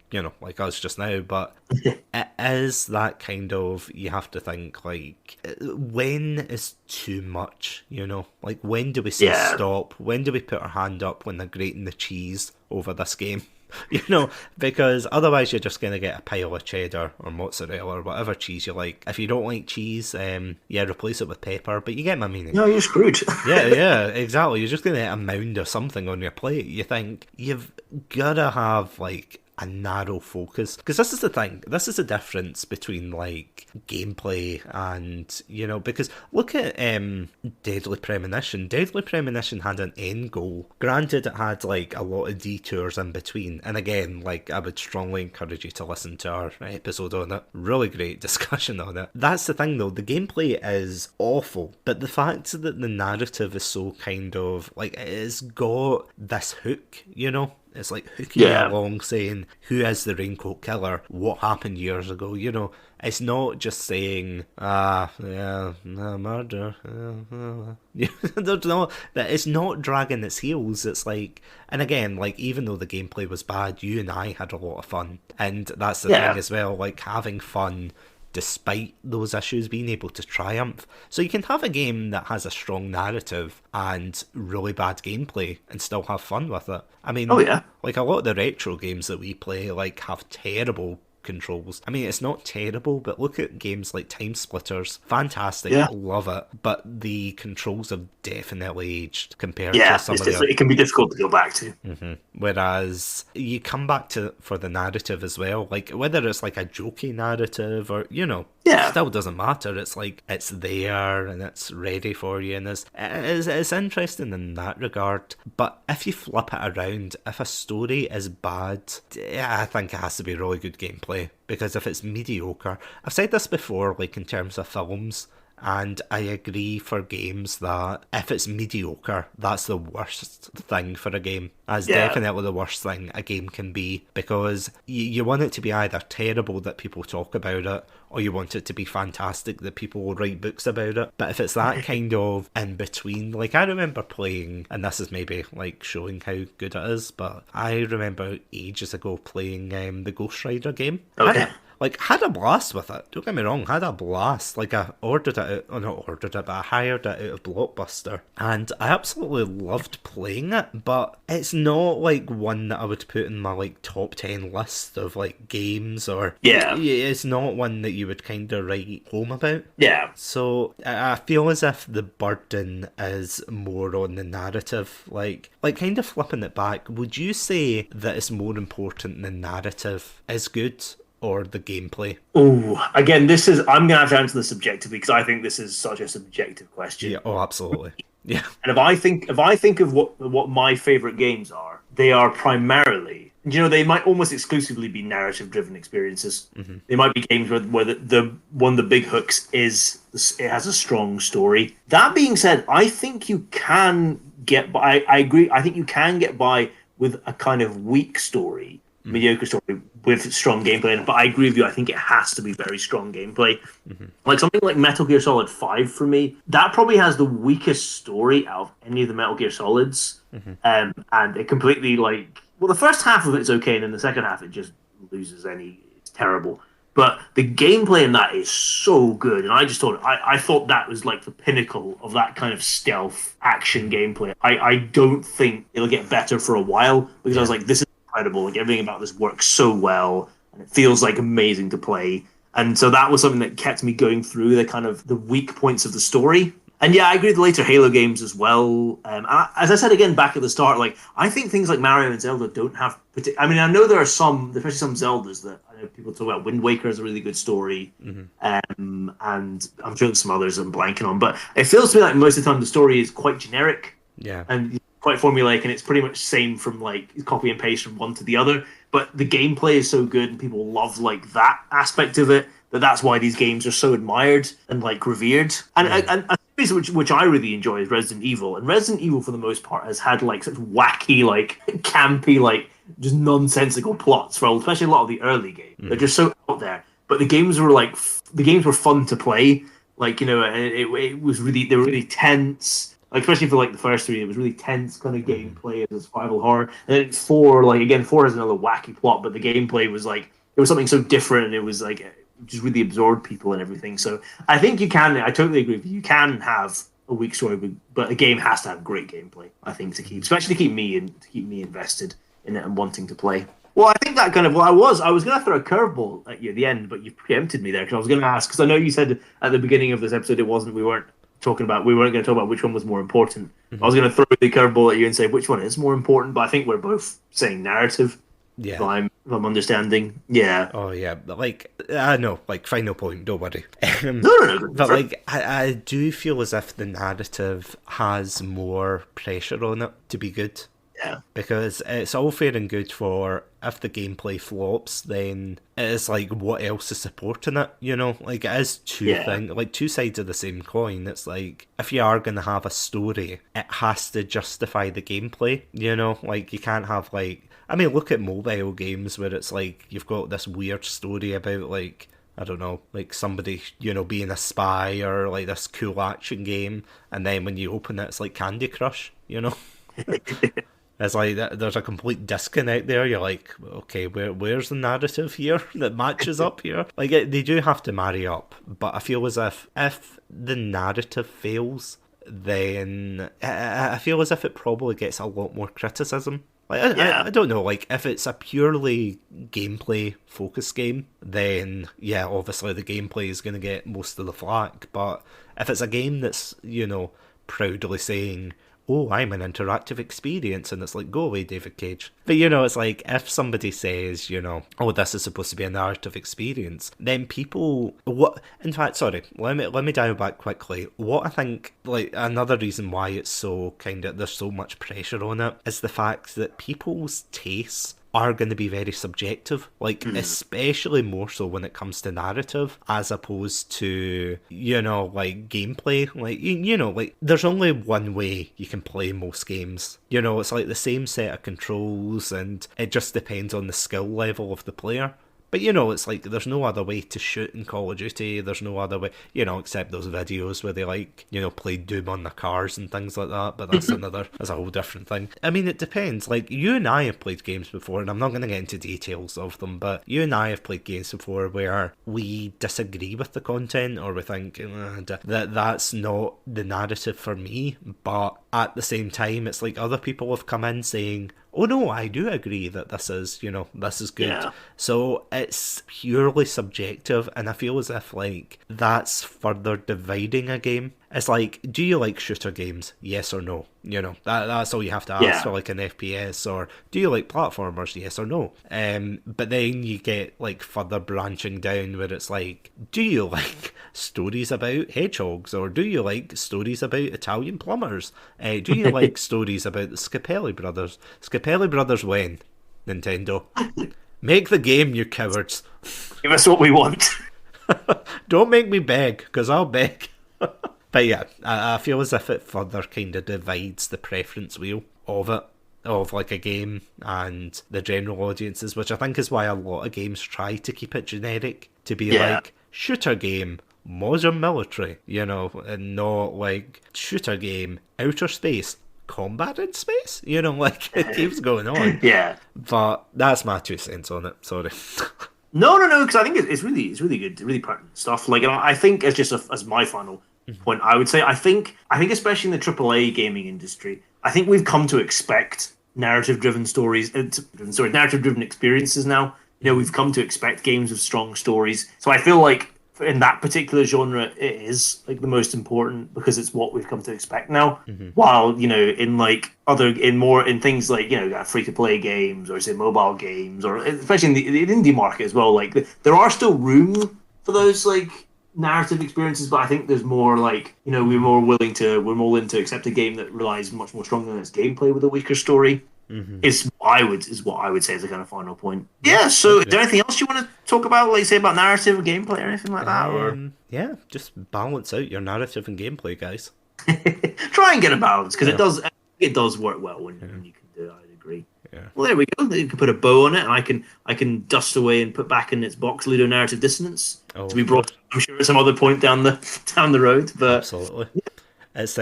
us just now, but it is that kind of, you have to think like, when is too much, like when do we say stop, when do we put our hand up when they're grating the cheese over this game? Because otherwise you're just going to get a pile of cheddar or mozzarella or whatever cheese you like. If you don't like cheese, replace it with pepper, but you get my meaning. No, you're screwed. yeah, exactly. You're just going to get a mound of something on your plate. You think you've got to have like a narrow focus. Because this is the thing, this is the difference between like gameplay and, you know, because look at Deadly Premonition. Deadly Premonition had an end goal. Granted, it had like a lot of detours in between, and again, like I would strongly encourage you to listen to our episode on it. Really great discussion on it. That's the thing though, the gameplay is awful, but the fact that the narrative is so kind of like, it's got this hook, you know? It's like hooking you along, saying, who is the Raincoat Killer? What happened years ago? You know, it's not just saying, murder. There's no, that it's not dragging its heels. It's like, and again, like, even though the gameplay was bad, you and I had a lot of fun. And that's the thing as well, like, having fun despite those issues, being able to triumph. So you can have a game that has a strong narrative and really bad gameplay and still have fun with it. I mean, like a lot of the retro games that we play like have terrible controls. I mean, it's not terrible, but look at games like Time Splitters. Fantastic, love it. But the controls have definitely aged compared to some of the... it can be difficult to go back to. Whereas you come back to for the narrative as well, like whether it's like a jokey narrative or, you know, it still doesn't matter. It's like, it's there and it's ready for you, and it's interesting in that regard. But if you flip it around, if a story is bad, I think it has to be really good gameplay. Because if it's mediocre, I've said this before, like in terms of films, and I agree for games that if it's mediocre, that's the worst thing for a game. That's definitely the worst thing a game can be, because you want it to be either terrible that people talk about it, or you want it to be fantastic that people will write books about it. But if it's that kind of in between, like I remember playing, and this is maybe like showing how good it is, but I remember ages ago playing the Ghost Rider game. Had a blast with it. Don't get me wrong, had a blast. Like I ordered it out, but I hired it out of Blockbuster, and I absolutely loved playing it. But it's not like one that I would put in my like top 10 list of like games, or it's not one that you would kind of write home about. So I feel as if the burden is more on the narrative. Like kind of flipping it back, would you say that it's more important the narrative is good or the gameplay? Oh, again, I'm gonna have to answer this subjectively, because I think this is such a subjective question. Absolutely. Yeah. And if I think of what my favorite games are, they are primarily, you know, they might almost exclusively be narrative driven experiences. They might be games where the one of the big hooks is it has a strong story. That being said, I think you can get by. I agree. I think you can get by with a kind of weak story, mediocre story with strong gameplay. But I agree with you. I think it has to be very strong gameplay. Like something like Metal Gear Solid 5 for me, that probably has the weakest story out of any of the Metal Gear Solids. And it completely the first half of it's okay, and then the second half it just loses it's terrible. But the gameplay in that is so good, and I thought that was like the pinnacle of that kind of stealth action gameplay. I don't think it'll get better for a while, because I was like, this is incredible. Like everything about this works so well, and it feels like amazing to play. And so that was something that kept me going through the kind of the weak points of the story. And yeah, I agree with the later Halo games as well. As I said again back at the start, like I think things like Mario and Zelda don't have. I mean, I know there are some, especially some Zeldas that I know people talk about. Wind Waker is a really good story, and I'm sure there's some others I'm blanking on. But it feels to me like most of the time the story is quite generic, and quite formulaic, and it's pretty much same from like copy and paste from one to the other. But the gameplay is so good, and people love like that aspect of it. That's why these games are so admired and like revered. And a series which I really enjoy is Resident Evil. And Resident Evil, for the most part, has had like such wacky, like campy, like just nonsensical plots for especially a lot of the early games. They're just so out there. But the games were fun to play. Like, you know, it was really, they were really tense. Like, especially for like the first three, it was really tense kind of gameplay as a survival horror. And then 4, like again, 4 has another wacky plot, but the gameplay was like, it was something so different, and it was like just really absorbed people and everything. So I think I totally agree with you. You can have a weak story, but a game has to have great gameplay, I think, especially to keep me invested in it and wanting to play. Well, I think that kind of I was going to throw a curveball at you at the end, but you preempted me there, because I was going to ask, because I know you said at the beginning of this episode we weren't going to talk about which one was more important. I was going to throw the curveball at you and say which one is more important, but I think we're both saying narrative. If Yeah. I'm understanding. Yeah. Oh yeah, but like I know, like final point, don't worry. No, no, no. Go But for it. like I do feel as if the narrative has more pressure on it to be good. Yeah. Because it's all fair and good for if the gameplay flops, then it's like what else is supporting it, you know? Like it is Yeah. like two sides of the same coin. It's like if you are gonna have a story, it has to justify the gameplay, you know? Like you can't have like I mean look at mobile games where it's like you've got this weird story about like I don't know, like somebody, you know, being a spy or like this cool action game, and then when you open it, it's like Candy Crush, you know? It's like there's a complete disconnect there. You're like, okay, where's the narrative here that matches up here? Like they do have to marry up, but I feel as if the narrative fails, then I feel as if it probably gets a lot more criticism. Like Yeah. I don't know, like if it's a purely gameplay focused game, then yeah, obviously the gameplay is going to get most of the flack. But if it's a game that's proudly saying, oh, I'm an interactive experience, and it's like, go away, David Cage. But it's like if somebody says, oh, this is supposed to be a narrative experience, then people, what? In fact, sorry, let me dial back quickly. What I think, like another reason why it's so there's so much pressure on it is the fact that people's tastes are going to be very subjective, like especially more so when it comes to narrative as opposed to like gameplay. Like like there's only one way you can play most games. It's like the same set of controls, and it just depends on the skill level of the player. But it's like there's no other way to shoot in Call of Duty. There's no other way, except those videos where they play Doom on the cars and things like that. But that's that's a whole different thing. I mean, it depends. Like you and I have played games before, and I'm not going to get into details of them, but you and I have played games before where we disagree with the content, or we think that that's not the narrative for me. But at the same time, it's like other people have come in saying, oh no, I do agree that this is, this is good. Yeah. So it's purely subjective, and I feel as if like that's further dividing a game. It's like, do you like shooter games? Yes or no? That's all you have to ask for like an FPS. Or do you like platformers? Yes or no? But then you get like further branching down where it's like, do you like stories about hedgehogs? Or do you like stories about Italian plumbers? Do you like stories about the Scapelli brothers? Scapelli brothers when? Nintendo. Make the game, you cowards. Give us what we want. Don't make me beg, because I'll beg. But yeah, I feel as if it further kind of divides the preference wheel of it, of like a game and the general audiences, which I think is why a lot of games try to keep it generic, to be like, shooter game, modern military, and not like, shooter game, outer space, combat in space, like it keeps going on. Yeah. But that's my 2 cents on it, sorry. No, because I think it's really good, really pertinent stuff. Like, and I think as just as my final point, I would say I think especially in the AAA gaming industry, I think we've come to expect narrative-driven stories, narrative-driven experiences now. We've come to expect games with strong stories. So I feel like in that particular genre, it is like the most important because it's what we've come to expect now. While in like in things like free-to-play games or say mobile games, or especially in the indie market as well, like there are still room for those like narrative experiences, but I think there's more like we're more willing to accept a game that relies much more strongly on its gameplay with a weaker story. Is what I would say as a kind of final point. Yeah. So, is there anything else you want to talk about, like say about narrative or gameplay or anything like that? Or yeah, just balance out your narrative and gameplay, guys. try and get a balance because it does work well when you can do it. I'd agree. Yeah. Well, there we go. You can put a bow on it, and I can dust away and put back in its box Ludo Narrative Dissonance to be brought. I'm sure at some other point down the road. But absolutely, it's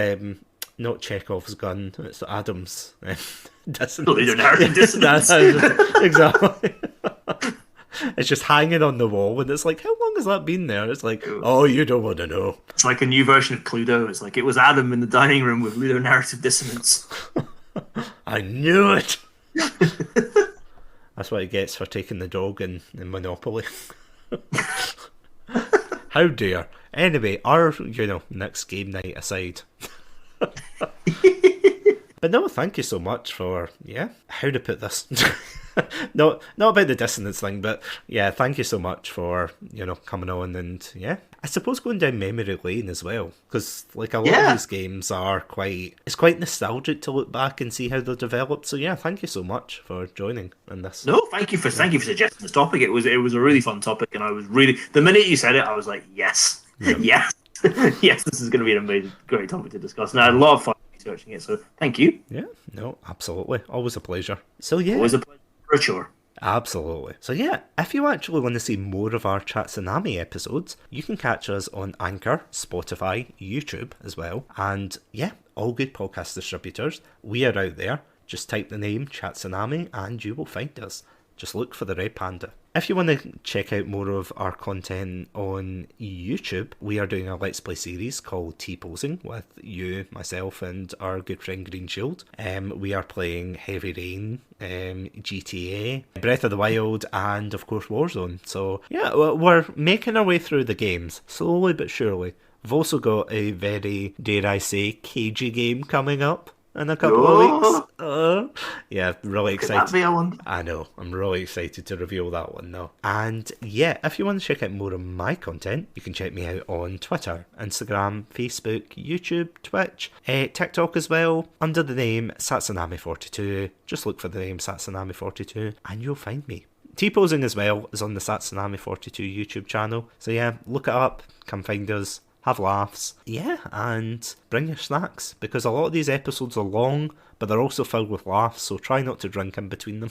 not Chekhov's gun. It's Adam's dissonance. Ludo Narrative Dissonance. Exactly. It's just hanging on the wall, and it's like, how long has that been there? It's like, oh, you don't want to know. It's like a new version of Cluedo. It's like it was Adam in the dining room with Ludo Narrative Dissonance. I knew it. That's what he gets for taking the dog in Monopoly. How dare. Anyway, our next game night aside. But no, thank you so much for, how to put this? Not about the dissonance thing, but yeah, thank you so much for, coming on and, I suppose going down memory lane as well, because like a lot of these games are it's quite nostalgic to look back and see how they're developed. So yeah, thank you so much for joining in this. No, thank you for suggesting this topic. It was a really fun topic, and I was really, the minute you said it, I was like, yes, yes, yes, this is going to be an amazing, great topic to discuss, and I had a lot of fun researching it. So thank you. Yeah, no, absolutely, always a pleasure. So yeah, always a pleasure for sure. Absolutely. So yeah, if you actually want to see more of our Satsunami episodes, you can catch us on Anchor, Spotify, YouTube as well. And yeah, all good podcast distributors. We are out there. Just type the name Satsunami and you will find us. Just look for the Red Panda. If you want to check out more of our content on YouTube, we are doing a Let's Play series called T-Posing with you, myself, and our good friend Green Shield. We are playing Heavy Rain, GTA, Breath of the Wild, and of course Warzone. So yeah, we're making our way through the games, slowly but surely. We've also got a very, dare I say, cagey game coming up in a couple of weeks. Yeah, really excited. Could that be a one? I know, I'm really excited to reveal that one now. And yeah, if you want to check out more of my content, you can check me out on Twitter, Instagram, Facebook, YouTube, Twitch, TikTok as well, under the name Satsunami42. Just look for the name Satsunami42 and you'll find me. T-Posing as well is on the Satsunami42 YouTube channel. So yeah, look it up, come find us. Have laughs, and bring your snacks, because a lot of these episodes are long, but they're also filled with laughs, so try not to drink in between them.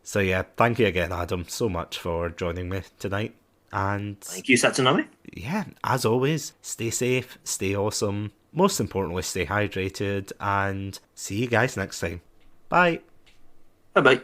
So yeah, thank you again, Adam, so much for joining me tonight. And thank you, Satsunami. Yeah, as always, stay safe, stay awesome, most importantly, stay hydrated, and see you guys next time. Bye. Bye-bye.